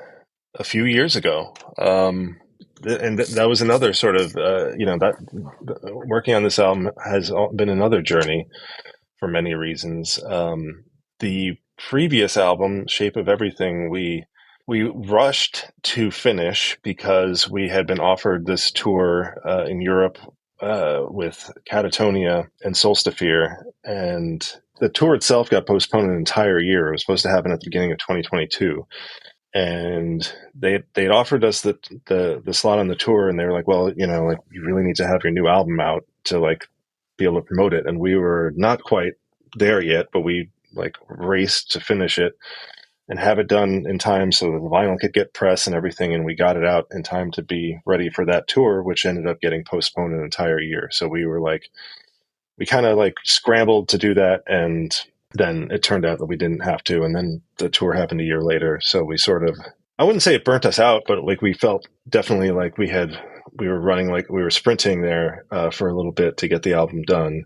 a few years ago. And that was another sort of, that working on this album has been another journey for many reasons. The previous album, Shape of Everything, we rushed to finish because we had been offered this tour in Europe with Catatonia and Solstafir, and the tour itself got postponed an entire year. It was supposed to happen at the beginning of 2022. And they'd offered us the slot on the tour, and they were like, well, you really need to have your new album out to be able to promote it. And we were not quite there yet, but we raced to finish it and have it done in time so that the vinyl could get pressed and everything. And we got it out in time to be ready for that tour, which ended up getting postponed an entire year. So we were we kind of scrambled to do that, and then it turned out that we didn't have to. And then the tour happened a year later. So we sort of, I wouldn't say it burnt us out, but we felt definitely we were running, we were sprinting there for a little bit to get the album done.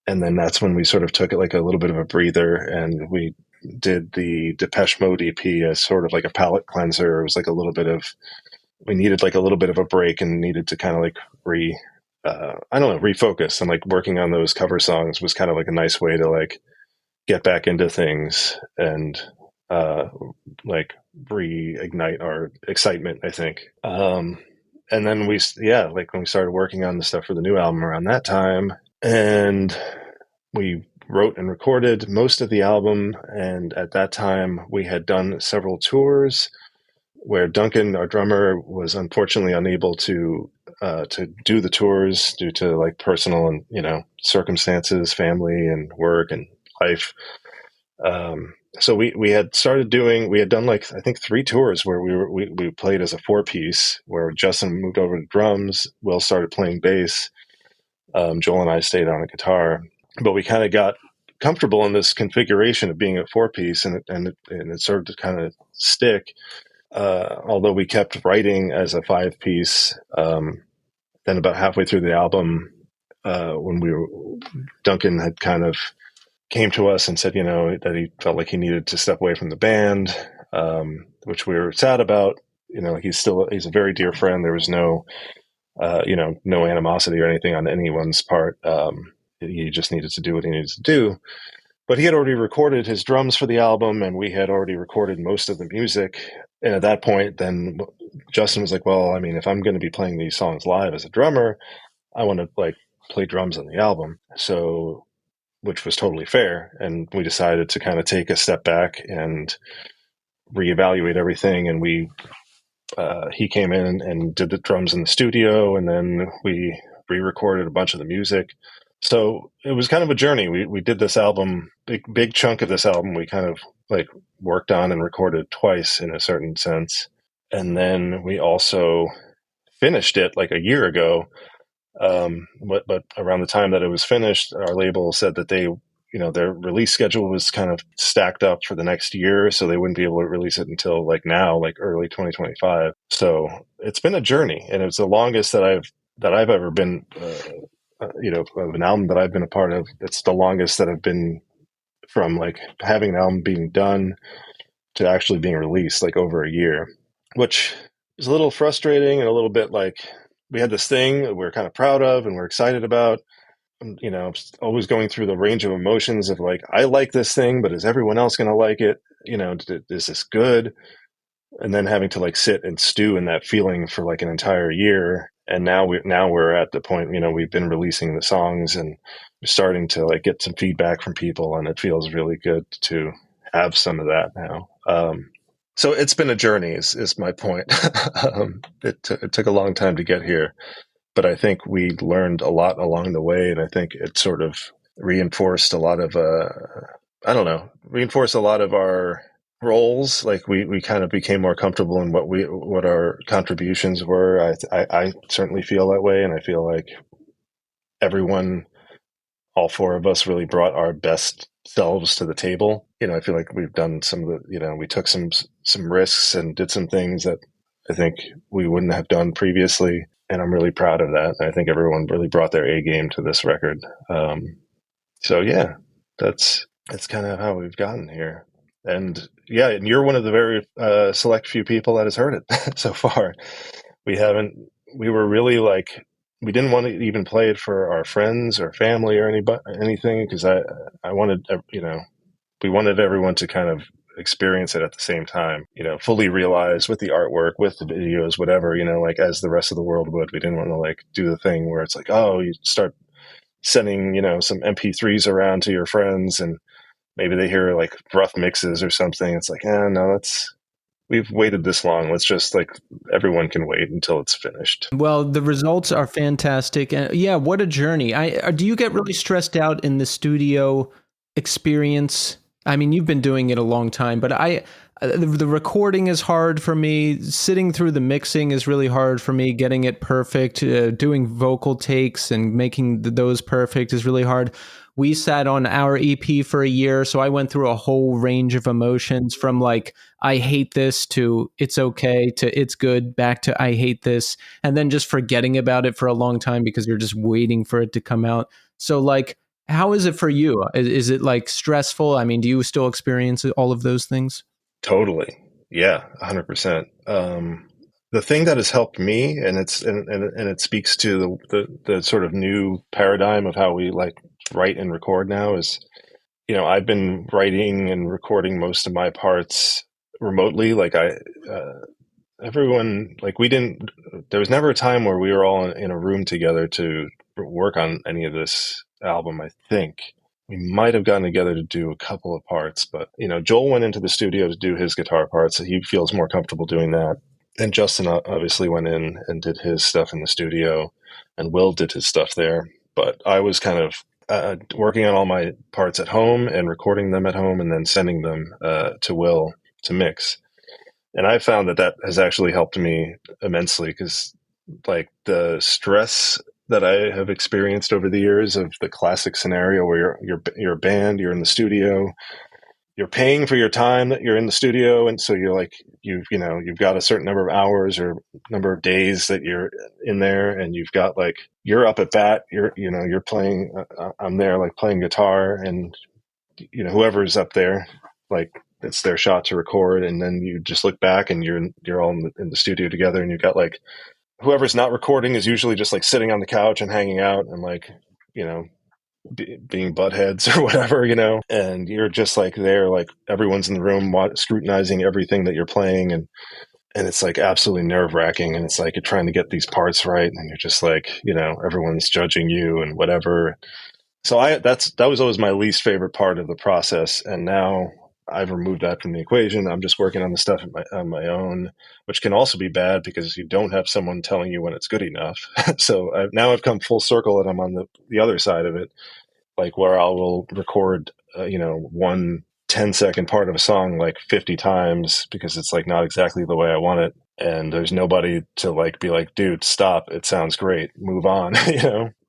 And then that's when we sort of took it a little bit of a breather, and we did the Depeche Mode EP as sort of a palate cleanser. It was we needed a little bit of a break and needed to kind of refocus. And working on those cover songs was kind of a nice way to get back into things and reignite our excitement, I think. And then when we started working on the stuff for the new album around that time, and we wrote and recorded most of the album. And at that time we had done several tours where Duncan, our drummer, was unfortunately unable to do the tours due to personal and circumstances, family and work and life. So we had done I think 3 tours where we played as a 4-piece, where Justin moved over to drums, Will started playing bass, Joel and I stayed on a guitar, but we kind of got comfortable in this configuration of being a 4-piece, and it started to kind of stick. Although we kept writing as a 5-piece, then about halfway through the album, when Duncan had kind of came to us and said, that he felt like he needed to step away from the band, which we were sad about. He's a very dear friend. There was no animosity or anything on anyone's part. He just needed to do what he needed to do. But he had already recorded his drums for the album, and we had already recorded most of the music. And at that point, then Justin was like, well, I mean, if I'm going to be playing these songs live as a drummer, I want to play drums on the album. So, which was totally fair. And we decided to kind of take a step back and reevaluate everything. And he came in and did the drums in the studio, and then we re-recorded a bunch of the music. So it was kind of a journey. We did this album, big chunk of this album we kind of worked on and recorded twice in a certain sense. And then we also finished it a year ago. But around the time that it was finished, our label said that their release schedule was kind of stacked up for the next year, so they wouldn't be able to release it until now, early 2025. So it's been a journey, and it's the longest that I've ever been, of an album that I've been a part of. It's the longest that I've been from having an album being done to actually being released, over a year, which is a little frustrating and a little bit we had this thing that we're kind of proud of and we're excited about. Always going through the range of emotions of I like this thing, but is everyone else going to like it? Is this good? And then having to sit and stew in that feeling for an entire year. And now we're at the point, we've been releasing the songs and we're starting to get some feedback from people, and it feels really good to have some of that now. So it's been a journey is my point. It took a long time to get here, but I think we learned a lot along the way. And I think it sort of reinforced a lot of reinforced a lot of our roles. Like we kind of became more comfortable in what our contributions were. I certainly feel that way, and I feel like everyone, all four of us, really brought our best selves to the table. I feel like we've done some of the, we took some risks and did some things that I think we wouldn't have done previously, and I'm really proud of that. I think everyone really brought their A game to this record. So yeah, that's kind of how we've gotten here. And yeah, and you're one of the very select few people that has heard it so far. We were really like, we didn't want to even play it for our friends or family or anything, because I wanted, we wanted everyone to kind of experience it at the same time, fully realize with the artwork, with the videos, whatever, like as the rest of the world would. We didn't want to like do the thing where it's like, oh, you start sending, some MP3s around to your friends and maybe they hear like rough mixes or something. It's like, no, we've waited this long. Let's just like, everyone can wait until it's finished. Well, the results are fantastic. And yeah, what a journey. Do you get really stressed out in the studio experience? I mean, you've been doing it a long time, but the recording is hard for me. Sitting through the mixing is really hard for me. Getting it perfect, doing vocal takes and making those perfect is really hard. We sat on our EP for a year, so I went through a whole range of emotions from like, I hate this to it's okay to it's good, back to I hate this, and then just forgetting about it for a long time because you're just waiting for it to come out. So like, how is it for you? Is it like stressful? I mean, do you still experience all of those things? Totally. Yeah, 100%. The thing that has helped me, and it speaks to the sort of new paradigm of how we like write and record now, is, I've been writing and recording most of my parts remotely. Like everyone, like there was never a time where we were all in a room together to work on any of this album. I think we might have gotten together to do a couple of parts, but Joel went into the studio to do his guitar parts, so he feels more comfortable doing that. And Justin obviously went in and did his stuff in the studio, and Will did his stuff there. But I was kind of working on all my parts at home and recording them at home and then sending them to Will to mix. And I found that has actually helped me immensely, because like the stress that I have experienced over the years of the classic scenario where you're a band, you're in the studio, you're paying for your time that you're in the studio, and so you're like you've got a certain number of hours or number of days that you're in there, and you've got like you're up at bat, you're playing. I'm there like playing guitar, and whoever's up there, like it's their shot to record, and then you just look back and you're all in the studio together, and you've got like whoever's not recording is usually just like sitting on the couch and hanging out and like being buttheads or whatever, and you're just like there, like everyone's in the room scrutinizing everything that you're playing, and it's like absolutely nerve-wracking, and it's like you're trying to get these parts right, and you're just like everyone's judging you and whatever. So that was always my least favorite part of the process, and now I've removed that from the equation. I'm just working on the stuff on my own, which can also be bad because you don't have someone telling you when it's good enough. So now I've come full circle, and I'm on the other side of it, like where I will record, one 10-second part of a song like 50 times because it's like not exactly the way I want it. And there's nobody to like be like, dude, stop. It sounds great. Move on,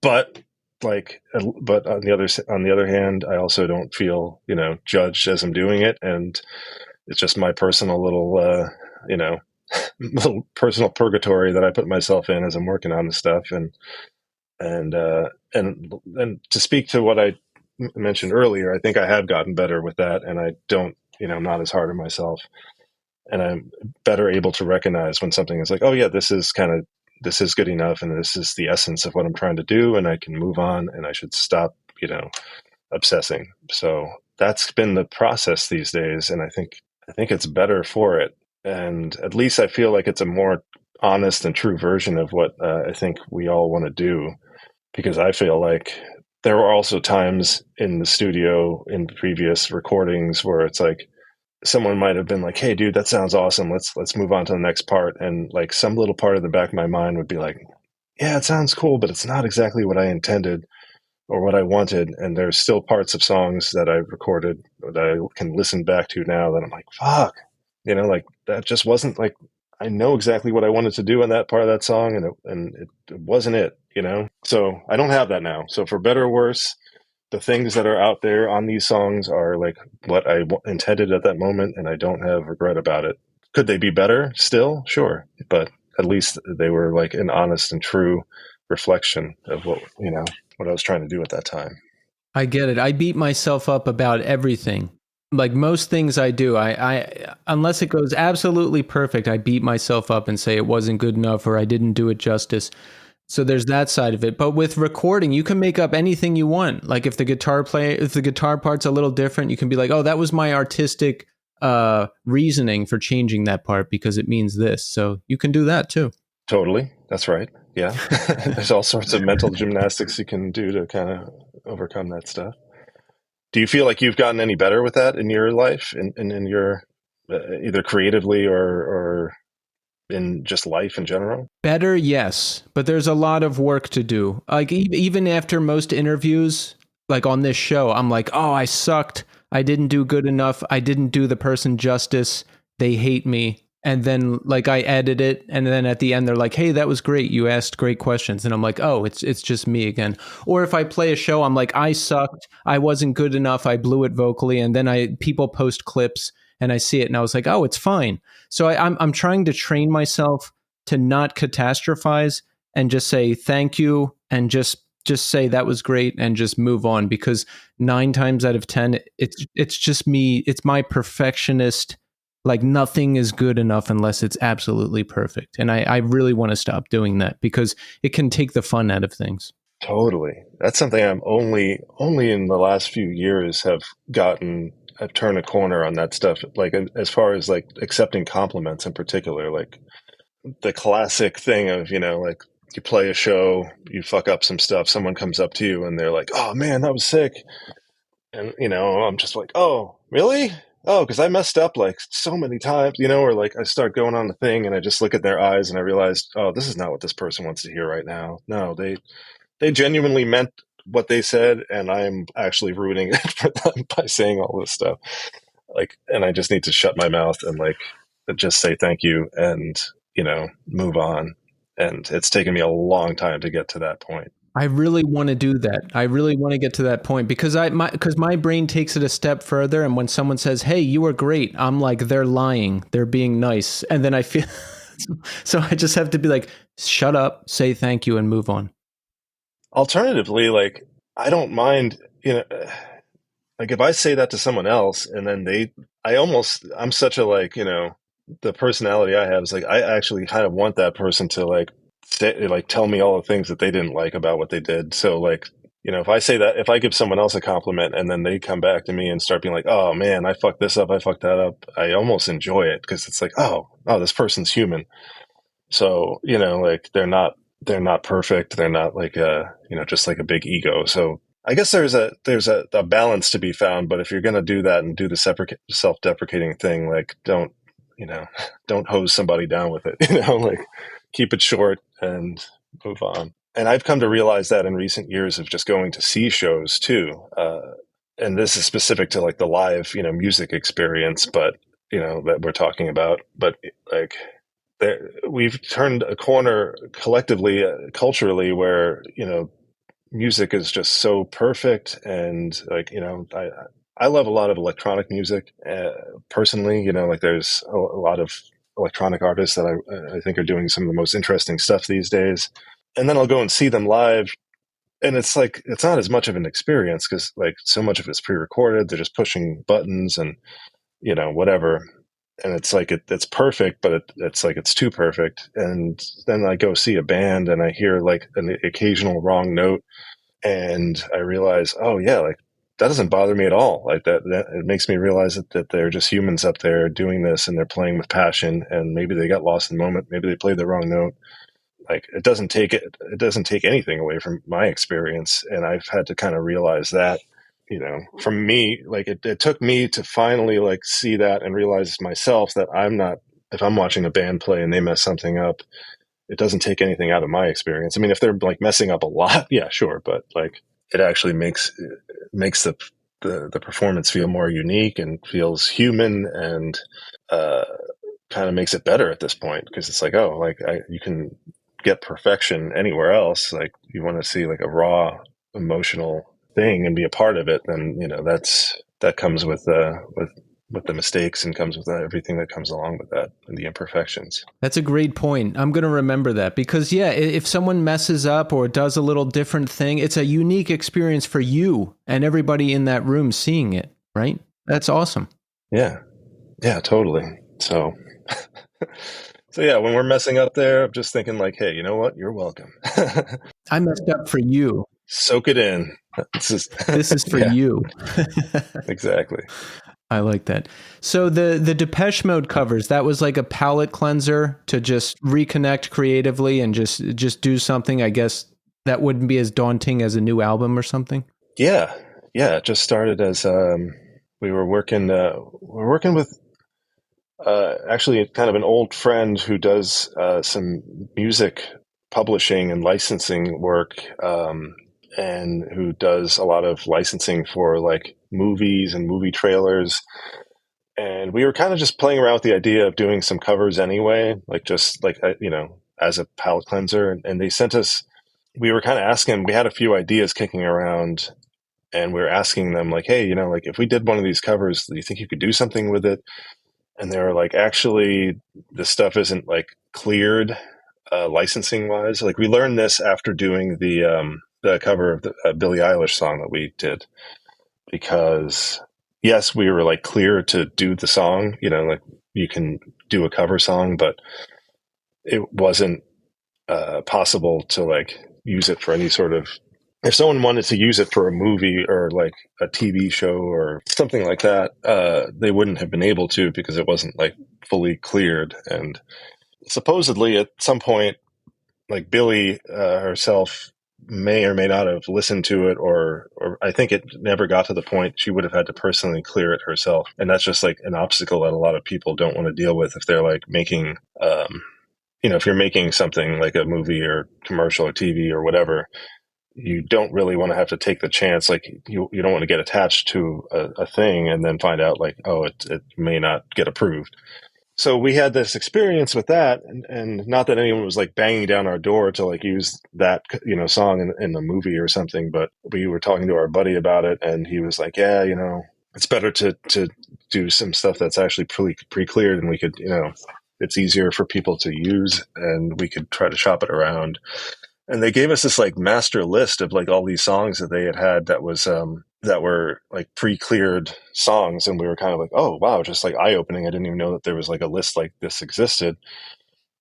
But on the other hand, I also don't feel, judged as I'm doing it. And it's just my personal little, little personal purgatory that I put myself in as I'm working on the stuff. And to speak to what I mentioned earlier, I think I have gotten better with that, and I don't, I'm not as hard on myself, and I'm better able to recognize when something is like, oh yeah, this is good enough, and this is the essence of what I'm trying to do, and I can move on, and I should stop, obsessing. So that's been the process these days, and I think it's better for it, and at least I feel like it's a more honest and true version of what I think we all want to do. Because I feel like there were also times in the studio in previous recordings where it's like someone might have been like, hey dude, that sounds awesome, let's move on to the next part, and like some little part of the back of my mind would be like, yeah, it sounds cool, but it's not exactly what I intended. or what I wanted. And there's still parts of songs that I've recorded that I can listen back to now that I'm like, fuck, like that just wasn't like, I know exactly what I wanted to do in that part of that song, and it wasn't it, So I don't have that now. So for better or worse, the things that are out there on these songs are like what I intended at that moment, and I don't have regret about it. Could they be better still? Sure. But at least they were like an honest and true reflection of what I was trying to do at that time. I get it. I beat myself up about everything. Like most things I do, I unless it goes absolutely perfect, I beat myself up and say it wasn't good enough or I didn't do it justice. So there's that side of it. But with recording, you can make up anything you want. Like if the guitar part's a little different, you can be like, oh, that was my artistic reasoning for changing that part because it means this. So you can do that too. Totally. That's right. Yeah. There's all sorts of mental gymnastics you can do to kind of overcome that stuff. Do you feel like you've gotten any better with that in your life, in your either creatively or in just life in general? Better, yes, but there's a lot of work to do. Like even after most interviews, like on this show, I'm like, oh, I sucked. I didn't do good enough. I didn't do the person justice. They hate me. And then like I edit it, and then at the end they're like, hey, that was great. You asked great questions. And I'm like, oh, it's just me again. Or if I play a show, I'm like, I sucked. I wasn't good enough. I blew it vocally. And then people post clips and I see it and I was like, oh, it's fine. So I'm trying to train myself to not catastrophize and just say thank you and just say that was great and just move on, because 9 times out of 10 it's just me. It's my perfectionist. Like nothing is good enough unless it's absolutely perfect. And I really want to stop doing that because it can take the fun out of things. Totally. That's something I'm only in the last few years I've turned a corner on that stuff. Like as far as like accepting compliments in particular, like the classic thing of, like you play a show, you fuck up some stuff, someone comes up to you and they're like, oh man, that was sick. And, I'm just like, oh, really? Oh, because I messed up like so many times, or like I start going on the thing and I just look at their eyes and I realized, oh, this is not what this person wants to hear right now. No, they genuinely meant what they said, and I'm actually ruining it for them by saying all this stuff. Like, and I just need to shut my mouth and like just say thank you and, move on. And it's taken me a long time to get to that point. I really want to do that. I really want to get to that point because my brain takes it a step further. And when someone says, hey, you were great, I'm like, they're lying. They're being nice. And then I feel, so I just have to be like, shut up, say thank you and move on. Alternatively, like, I don't mind, like if I say that to someone else and then I'm such a like, the personality I have is like, I actually kind of want that person to like, tell me all the things that they didn't like about what they did. So like, if I give someone else a compliment and then they come back to me and start being like, oh man, I fucked this up, I fucked that up, I almost enjoy it because it's like, oh, this person's human. So, like they're not perfect. They're not like just like a big ego. So I guess there's a balance to be found, but if you're going to do that and do the self-deprecating thing, like don't hose somebody down with it, like keep it short and move on. And I've come to realize that in recent years of just going to see shows too. And this is specific to like the live, music experience, but, that we're talking about. But like we've turned a corner collectively, culturally, where, music is just so perfect. And like, I love a lot of electronic music personally, like there's a lot of electronic artists that I think are doing some of the most interesting stuff these days. And then I'll go and see them live. And it's like, it's not as much of an experience because like so much of it's pre-recorded. They're just pushing buttons and, whatever. And it's like, it's perfect, but it's like, it's too perfect. And then I go see a band and I hear like an occasional wrong note. And I realize, oh yeah, like that doesn't bother me at all. Like that it makes me realize that they're just humans up there doing this and they're playing with passion, and maybe they got lost in the moment. Maybe they played the wrong note. Like it doesn't take anything away from my experience. And I've had to kind of realize that, from me, like it took me to finally like see that and realize myself that if I'm watching a band play and they mess something up, it doesn't take anything out of my experience. I mean, if they're like messing up a lot, yeah, sure. But like, it actually makes the performance feel more unique and feels human, and kind of makes it better at this point, because it's like, oh, like you can get perfection anywhere else. Like you want to see like a raw emotional thing and be a part of it, then that comes with the mistakes, and comes with everything that comes along with that, and the imperfections. That's a great point. I'm going to remember that, because yeah, if someone messes up or does a little different thing, it's a unique experience for you and everybody in that room seeing it, right? That's awesome. Yeah, totally. So so yeah, when we're messing up there, I'm just thinking like, hey, you know what? You're welcome. I messed up for you. Soak it in. This is for yeah, you. exactly. I like that. So the Depeche Mode covers, that was like a palate cleanser to just reconnect creatively and just do something, I guess, that wouldn't be as daunting as a new album or something. Yeah. It just started as we were working with actually kind of an old friend who does some music publishing and licensing work, and who does a lot of licensing for like movies and movie trailers. And we were kind of just playing around with the idea of doing some covers anyway, like just like, as a palate cleanser. And they sent us, we were kind of asking, we had a few ideas kicking around, and we were asking them like, hey, like if we did one of these covers, do you think you could do something with it? And they were like, actually, this stuff isn't like cleared licensing wise. Like we learned this after doing the cover of the Billie Eilish song that we did, because yes, we were like clear to do the song, like you can do a cover song, but it wasn't possible to like use it for any sort of, if someone wanted to use it for a movie or like a TV show or something like that, they wouldn't have been able to, because it wasn't like fully cleared. And supposedly at some point, like Billie herself may or may not have listened to it, or I think it never got to the point she would have had to personally clear it herself. And that's just like an obstacle that a lot of people don't want to deal with if they're like making, if you're making something like a movie or commercial or TV or whatever, you don't really want to have to take the chance. Like you don't want to get attached to a thing and then find out like, oh, it may not get approved. So we had this experience with that, and not that anyone was like banging down our door to like use that, song in a movie or something, but we were talking to our buddy about it, and he was like, yeah, it's better to do some stuff that's actually pre-cleared, and we could, it's easier for people to use, and we could try to shop it around. And they gave us this like master list of like all these songs that they had that was that were like pre-cleared songs, and we were kind of like, oh wow, just like eye-opening. I didn't even know that there was like a list like this existed.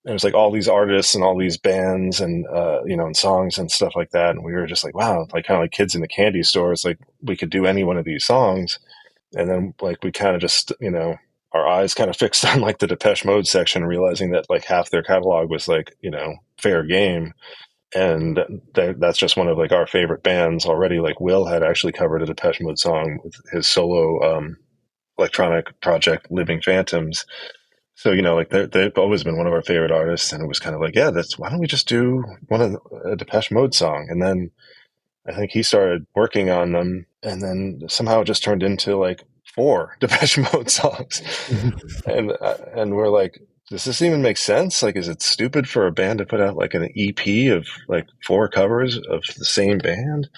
And it was like all these artists and all these bands and and songs and stuff like that. And we were just like, wow, like kind of like kids in the candy store. It's like we could do any one of these songs. And then like we kind of just our eyes kind of fixed on like the Depeche Mode section, realizing that like half their catalog was like fair game. And that's just one of like our favorite bands already. Like Will had actually covered a Depeche Mode song with his solo electronic project, Living Phantoms. So like they've always been one of our favorite artists, and it was kind of like, yeah, why don't we just do one of a Depeche Mode song? And then I think he started working on them, and then somehow it just turned into like 4 Depeche Mode songs, and we're like, does this even make sense? Like, is it stupid for a band to put out like an EP of like 4 covers of the same band?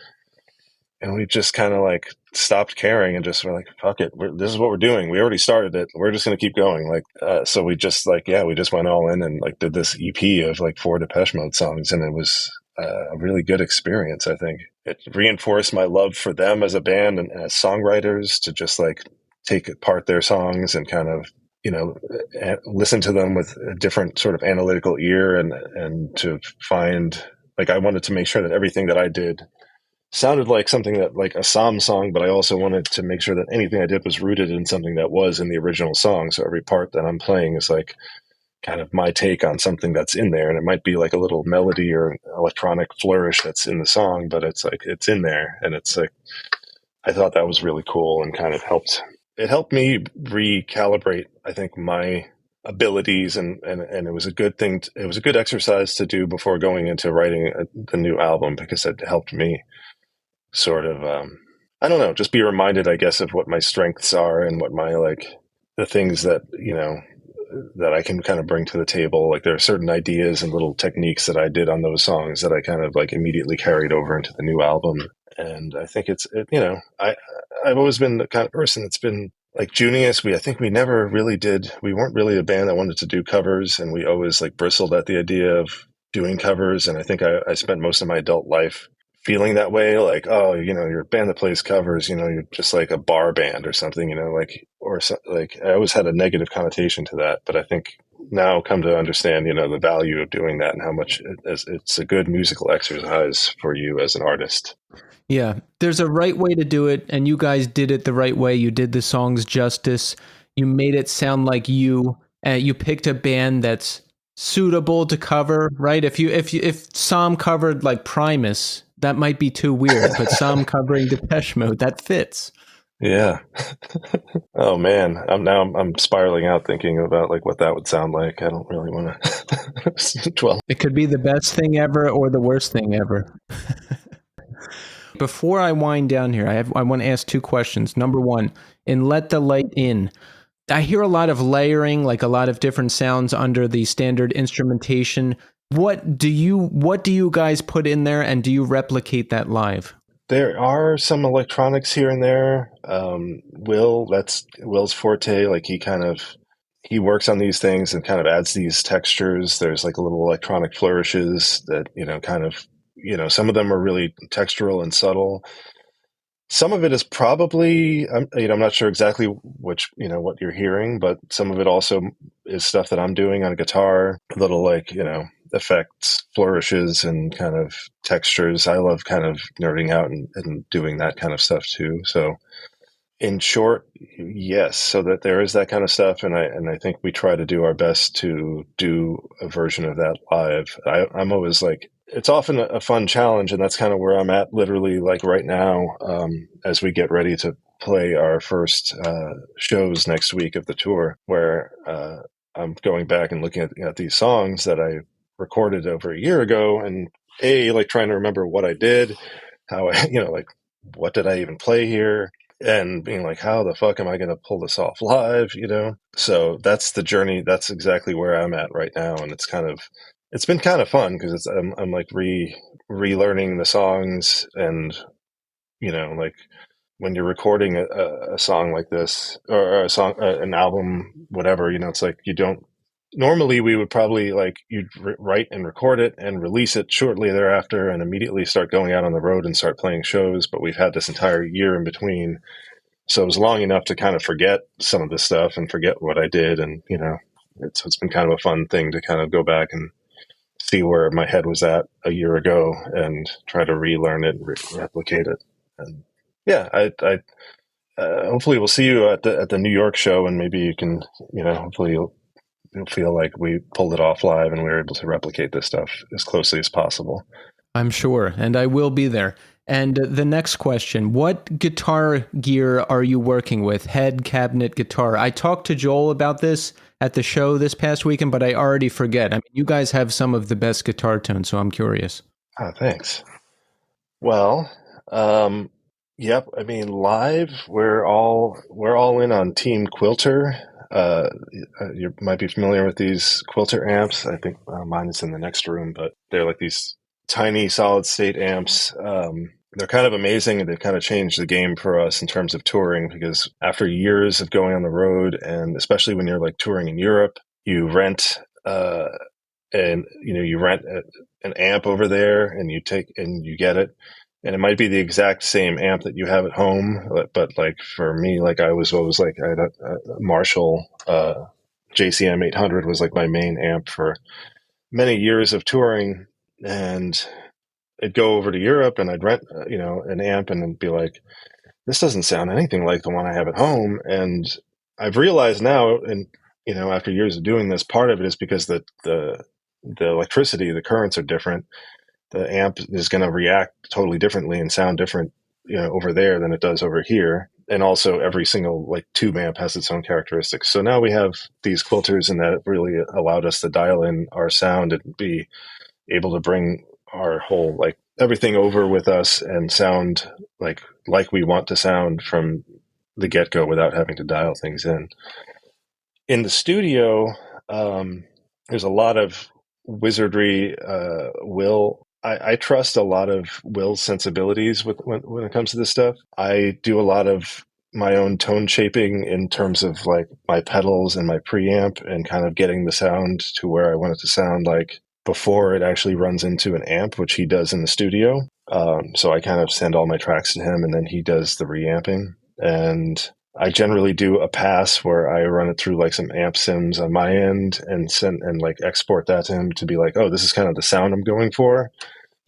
And we just kind of like stopped caring and just were like, fuck it. This is what we're doing. We already started it. We're just going to keep going. Like, so we just like, we just went all in and like did this EP of like 4 Depeche Mode songs. And it was a really good experience. I think it reinforced my love for them as a band and as songwriters, to just like take apart their songs and kind of, listen to them with a different sort of analytical ear, and to find, like, I wanted to make sure that everything that I did sounded like something that like a SOM song, but I also wanted to make sure that anything I did was rooted in something that was in the original song. So every part that I'm playing is like kind of my take on something that's in there. And it might be like a little melody or an electronic flourish that's in the song, but it's like, it's in there. And it's like, I thought that was really cool, and kind of helped me recalibrate, I think, my abilities, and it was a good thing. It was a good exercise to do before going into writing the new album, because it helped me. sort of, I don't know, just be reminded, I guess, of what my strengths are and what my, like, the things that, that I can kind of bring to the table. Like there are certain ideas and little techniques that I did on those songs that I kind of like immediately carried over into the new album. And I think I've always been the kind of person that's been like Junius. I think we never really we weren't really a band that wanted to do covers, and we always like bristled at the idea of doing covers. And I think I spent most of my adult life feeling that way, like, oh, you're a band that plays covers, you're just like a bar band or something, like I always had a negative connotation to that. But I think now come to understand, the value of doing that and how much it's a good musical exercise for you as an artist. Yeah, there's a right way to do it, and you guys did it the right way. You did the songs justice. You made it sound like you picked a band that's suitable to cover, right? If SOM covered like Primus, that might be too weird, but SOM covering Depeche Mode, that fits. Yeah. Oh man, I'm spiraling out thinking about like what that would sound like. I don't really want to dwell. It could be the best thing ever or the worst thing ever. Before I wind down here, I want to ask two questions. Number one, in Let the Light In, I hear a lot of layering, like a lot of different sounds under the standard instrumentation. What do you guys put in there, and do you replicate that live? There are some electronics here and there. That's Will's forte. Like he works on these things and kind of adds these textures. There's like a little electronic flourishes that, some of them are really textural and subtle. Some of it is probably, I'm not sure exactly what you're hearing, but some of it also is stuff that I'm doing on a guitar, little like, effects, flourishes, and kind of textures. I love kind of nerding out and doing that kind of stuff too. So in short, yes, so that there is that kind of stuff. And I think we try to do our best to do a version of that live. I'm always like, it's often a fun challenge, and that's kind of where I'm at literally like right now, as we get ready to play our first shows next week of the tour, where I'm going back and looking at these songs that I recorded over a year ago, and like trying to remember what I did, how I, like, what did I even play here? And being like, how the fuck am I going to pull this off live? So that's the journey. That's exactly where I'm at right now. And it's been kind of fun because I'm like relearning the songs, and like when you're recording a song like this, or a song, an album, whatever, it's like you don't. Normally, we would probably like you'd write and record it and release it shortly thereafter, and immediately start going out on the road and start playing shows. But we've had this entire year in between, so it was long enough to kind of forget some of this stuff and forget what I did, and it's been kind of a fun thing to kind of go back and see where my head was at a year ago and try to relearn it and replicate it. And yeah, I hopefully we'll see you at the New York show, and maybe you can, hopefully you'll feel like we pulled it off live and we were able to replicate this stuff as closely as possible. I'm sure, and I will be there. And the next question, what guitar gear are you working with? Head, cabinet, guitar. I talked to Joel about this at the show this past weekend, but I already forget. I mean, you guys have some of the best guitar tones, so I'm curious. Oh, thanks. Well, yep. I mean, live, we're all in on Team Quilter. You might be familiar with these Quilter amps. I think mine is in the next room, but they're like these tiny solid state amps. They're kind of amazing, and they've kind of changed the game for us in terms of touring, because after years of going on the road, and especially when you're like touring in Europe, you rent you rent an amp over there, and you get it. And it might be the exact same amp that you have at home, but like for me, like I was always like, I had a Marshall JCM 800 was like my main amp for many years of touring, and I'd go over to Europe and I'd rent, an amp, and then be like, this doesn't sound anything like the one I have at home. And I've realized now, and after years of doing this, part of it is because the electricity, the currents are different. The amp is going to react totally differently and sound different, over there than it does over here. And also every single like tube amp has its own characteristics. So now we have these quilters, and that really allowed us to dial in our sound and be able to bring our whole like everything over with us and sound like we want to sound from the get-go without having to dial things in. In the studio, there's a lot of wizardry. I trust a lot of Will's sensibilities when it comes to this stuff. I do a lot of my own tone shaping in terms of like my pedals and my preamp and kind of getting the sound to where I want it to sound like before it actually runs into an amp, which he does in the studio. So I kind of send all my tracks to him and then he does the reamping. And I generally do a pass where I run it through like some amp sims on my end and send and like export that to him to be like, oh, this is kind of the sound I'm going for.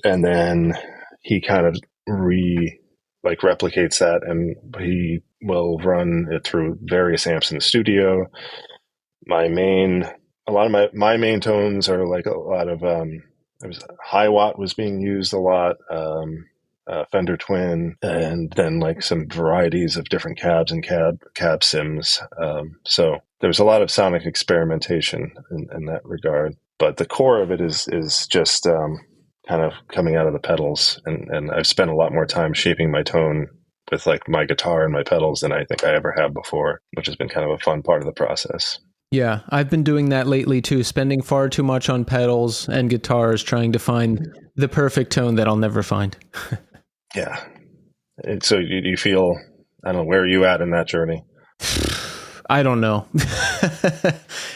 And then he kind of replicates that, and he will run it through various amps in the studio. A lot of my main tones are like a lot of high watt was being used a lot, Fender Twin, and then like some varieties of different cabs and cab sims. So there's a lot of sonic experimentation in that regard, but the core of it is just kind of coming out of the pedals, and I've spent a lot more time shaping my tone with like my guitar and my pedals than I think I ever have before, which has been kind of a fun part of the process. Yeah, I've been doing that lately too, spending far too much on pedals and guitars trying to find the perfect tone that I'll never find. Yeah. And so you feel, I don't know, where are you at in that journey? I don't know.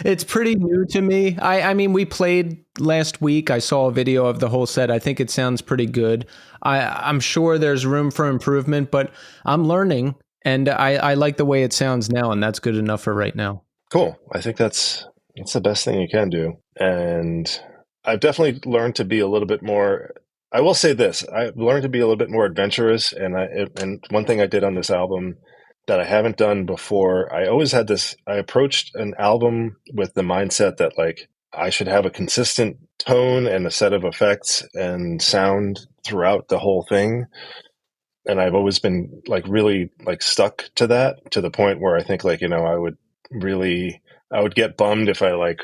It's pretty new to me. I mean, we played last week. I saw a video of the whole set. I think it sounds pretty good. I'm sure there's room for improvement, but I'm learning, and I like the way it sounds now, and that's good enough for right now. Cool. I think that's the best thing you can do. And I've definitely learned to be a little bit more, I will say this, I've learned to be a little bit more adventurous. And one thing I did on this album that I haven't done before, I approached an album with the mindset that like I should have a consistent tone and a set of effects and sound throughout the whole thing. And I've always been like really like stuck to that, to the point where I think like, I would get bummed if I like,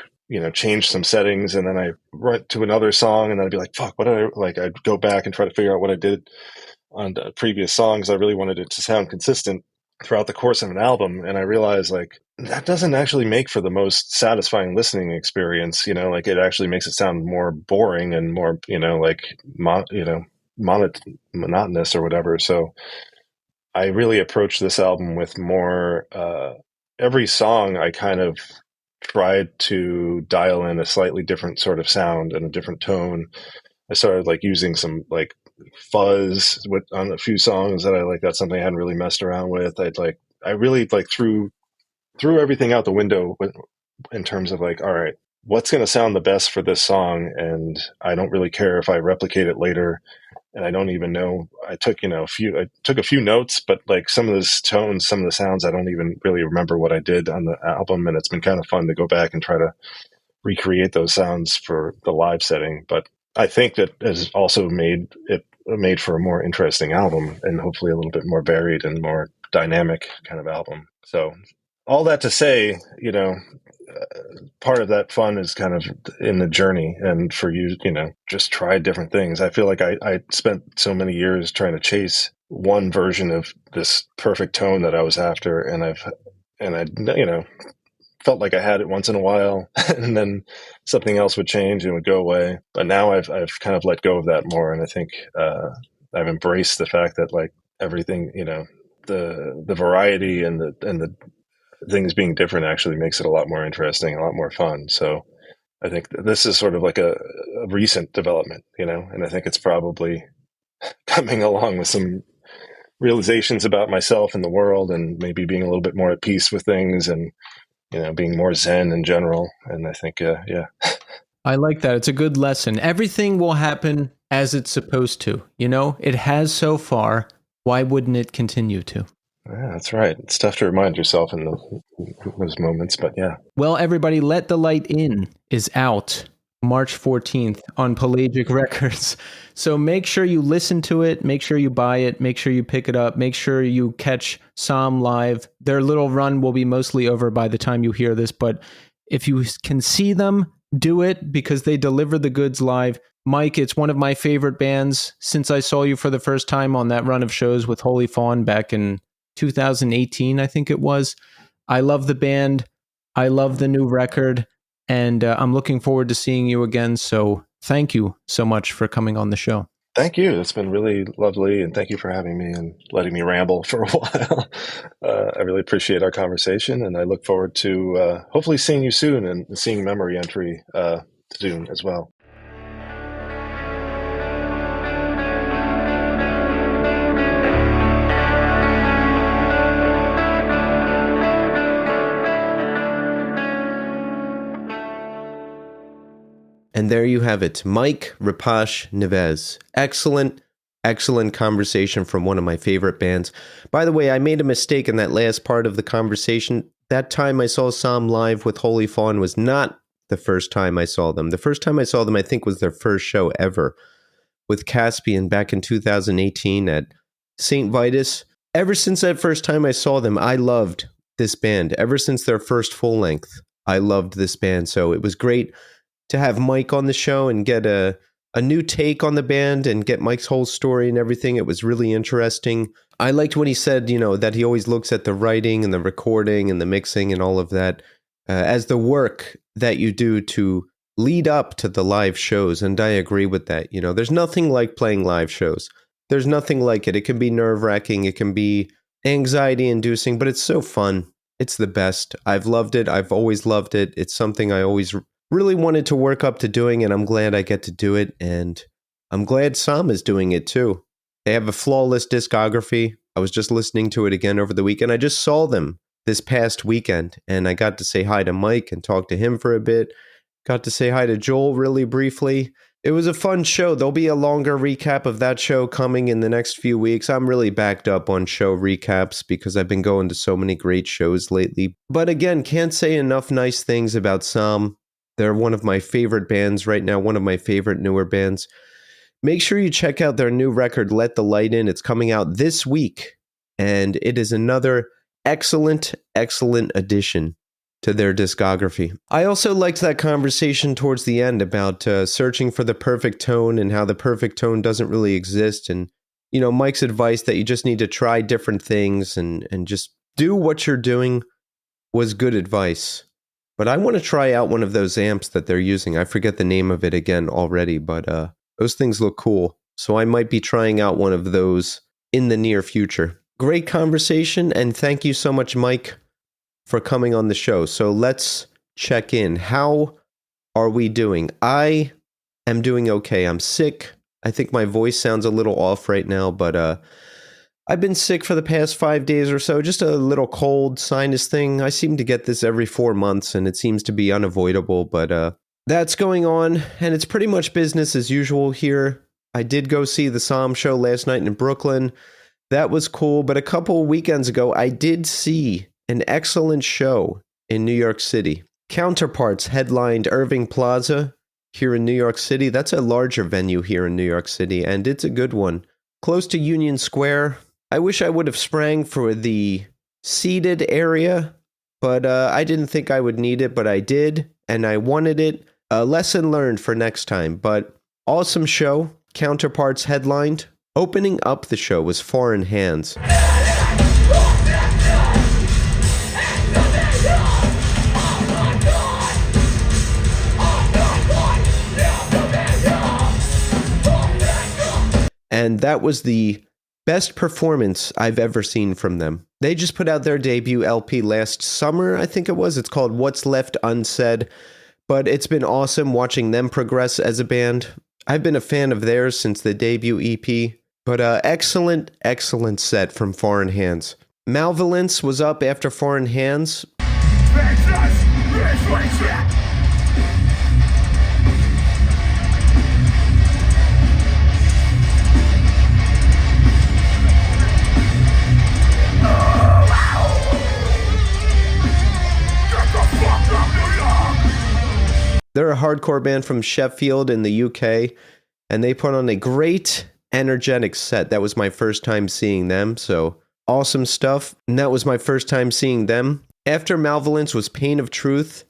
changed some settings and then I went to another song and then I'd be like, fuck, I'd go back and try to figure out what I did on the previous songs. I really wanted it to sound consistent throughout the course of an album. And I realized like that doesn't actually make for the most satisfying listening experience. Like it actually makes it sound more boring and more, monotonous or whatever. So I really approached this album with more, every song I kind of tried to dial in a slightly different sort of sound and a different tone. I started like using some like fuzz on a few songs that I like. That's something I hadn't really messed around with. I really threw everything out the window in terms of like, all right, what's going to sound the best for this song? And I don't really care if I replicate it later. And I don't even know, I took a few notes, but like some of those tones, some of the sounds, I don't even really remember what I did on the album. And it's been kind of fun to go back and try to recreate those sounds for the live setting. But I think that has also made for a more interesting album and hopefully a little bit more varied and more dynamic kind of album. So all that to say, part of that fun is kind of in the journey, and for you, just try different things. I feel like I spent so many years trying to chase one version of this perfect tone that I was after, and I felt like I had it once in a while, and then something else would change and it would go away. But now I've kind of let go of that more, and I think I've embraced the fact that like everything, the variety and the things being different actually makes it a lot more interesting, a lot more fun. So I think this is sort of like a recent development, and I think it's probably coming along with some realizations about myself and the world, and maybe being a little bit more at peace with things, and being more zen in general. And I think, yeah. I like that. It's a good lesson. Everything will happen as it's supposed to. It has so far. Why wouldn't it continue to? Yeah, that's right. It's tough to remind yourself in those moments, but yeah. Well, everybody, Let the Light In is out March 14th on Pelagic Records. So make sure you listen to it. Make sure you buy it. Make sure you pick it up. Make sure you catch SOM live. Their little run will be mostly over by the time you hear this, but if you can see them, do it, because they deliver the goods live. Mike, it's one of my favorite bands since I saw you for the first time on that run of shows with Holy Fawn back in 2018, I think it was. I love the band. I love the new record, and I'm looking forward to seeing you again. So thank you so much for coming on the show. Thank you. It's been really lovely, and thank you for having me and letting me ramble for a while. I really appreciate our conversation, and I look forward to hopefully seeing you soon and seeing Memory Entry soon as well. And there you have it, Mike Repasch-Nieves. Excellent conversation from one of my favorite bands. By the way, I made a mistake in that last part of the conversation. That time I saw SOM live with Holy Fawn was not the first time I saw them. The first time I saw them, I think, was their first show ever with Caspian back in 2018 at St. Vitus. Ever since that first time I saw them, I loved this band. Ever since their first full length, I loved this band. So it was great to have Mike on the show and get a new take on the band and get Mike's whole story and everything. It was really interesting. I liked when he said, that he always looks at the writing and the recording and the mixing and all of that as the work that you do to lead up to the live shows. And I agree with that. There's nothing like playing live shows. There's nothing like it. It can be nerve-wracking. It can be anxiety-inducing, but it's so fun. It's the best. I've loved it. I've always loved it. It's something I always really wanted to work up to doing, and I'm glad I get to do it, and I'm glad SOM is doing it too. They have a flawless discography. I was just listening to it again over the weekend. I just saw them this past weekend, and I got to say hi to Mike and talk to him for a bit. Got to say hi to Joel really briefly. It was a fun show. There'll be a longer recap of that show coming in the next few weeks. I'm really backed up on show recaps because I've been going to so many great shows lately. But again, can't say enough nice things about SOM. They're one of my favorite bands right now, one of my favorite newer bands. Make sure you check out their new record, Let the Light In. It's coming out this week, and it is another excellent addition to their discography. I also liked that conversation towards the end about searching for the perfect tone and how the perfect tone doesn't really exist. And, Mike's advice that you just need to try different things and just do what you're doing was good advice. But I want to try out one of those amps that they're using. I forget the name of it again already, but those things look cool. So I might be trying out one of those in the near future. Great conversation, and thank you so much, Mike, for coming on the show. So let's check in. How are we doing? I am doing okay. I'm sick. I think my voice sounds a little off right now, but I've been sick for the past 5 days or so, just a little cold sinus thing. I seem to get this every 4 months, and it seems to be unavoidable, but that's going on, and it's pretty much business as usual here. I did go see the SOM show last night in Brooklyn. That was cool, but a couple weekends ago, I did see an excellent show in New York City. Counterparts headlined Irving Plaza here in New York City. That's a larger venue here in New York City, and it's a good one. Close to Union Square. I wish I would have sprang for the seated area, but I didn't think I would need it, but I did, and I wanted it. A lesson learned for next time, but awesome show. Counterparts headlined. Opening up the show was Foreign Hands. And that was the best performance I've ever seen from them. They just put out their debut LP last summer, I think it was. It's called What's Left Unsaid. But it's been awesome watching them progress as a band. I've been a fan of theirs since the debut EP. But excellent set from Foreign Hands. Malvolence was up after Foreign Hands. They're a hardcore band from Sheffield in the UK, and they put on a great, energetic set. That was my first time seeing them, so awesome stuff. And that was my first time seeing them. After Malvolence was Pain of Truth.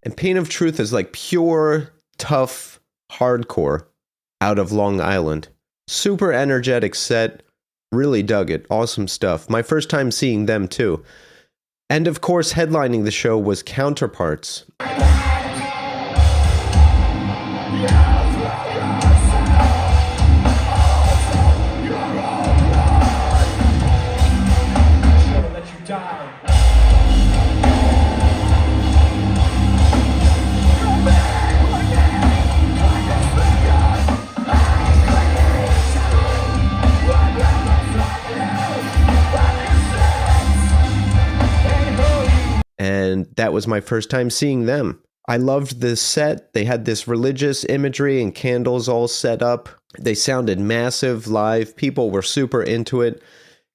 And Pain of Truth is like pure, tough, hardcore out of Long Island. Super energetic set. Really dug it. Awesome stuff. My first time seeing them too. And of course, headlining the show was Counterparts. And that was my first time seeing them. I loved this set. They had this religious imagery and candles all set up. They sounded massive live. People were super into it.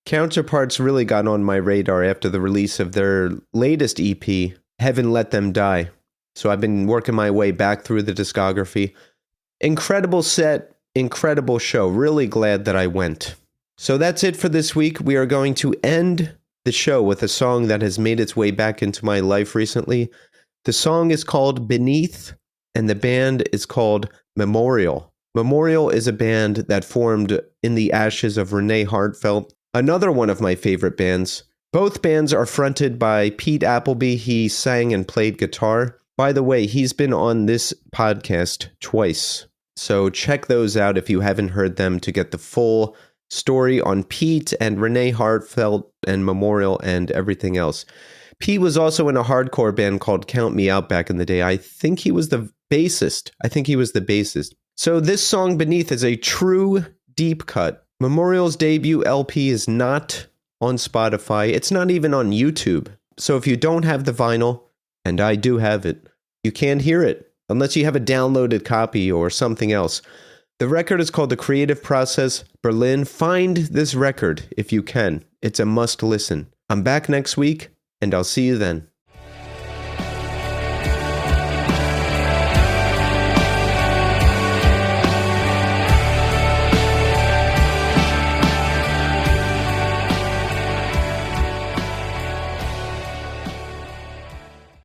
Counterparts really got on my radar after the release of their latest EP, Heaven Let Them Die. So I've been working my way back through the discography. Incredible set, incredible show. Really glad that I went. So that's it for this week. We are going to end the show with a song that has made its way back into my life recently. The song is called Beneath, and the band is called Memorial. Memorial is a band that formed in the ashes of Renee Hartfelt, another one of my favorite bands. Both bands are fronted by Pete Appleby. He sang and played guitar. By the way, he's been on this podcast twice, so check those out if you haven't heard them to get the full story on Pete and Renee Hartfelt and Memorial and everything else. Pete was also in a hardcore band called Count Me Out back in the day. I think he was the bassist. So this song Beneath is a true deep cut. Memorial's debut LP is not on Spotify. It's not even on YouTube. So if you don't have the vinyl, and I do have it, you can't hear it unless you have a downloaded copy or something else. The record is called The Creative Process Berlin. Find this record if you can. It's a must listen. I'm back next week, and I'll see you then.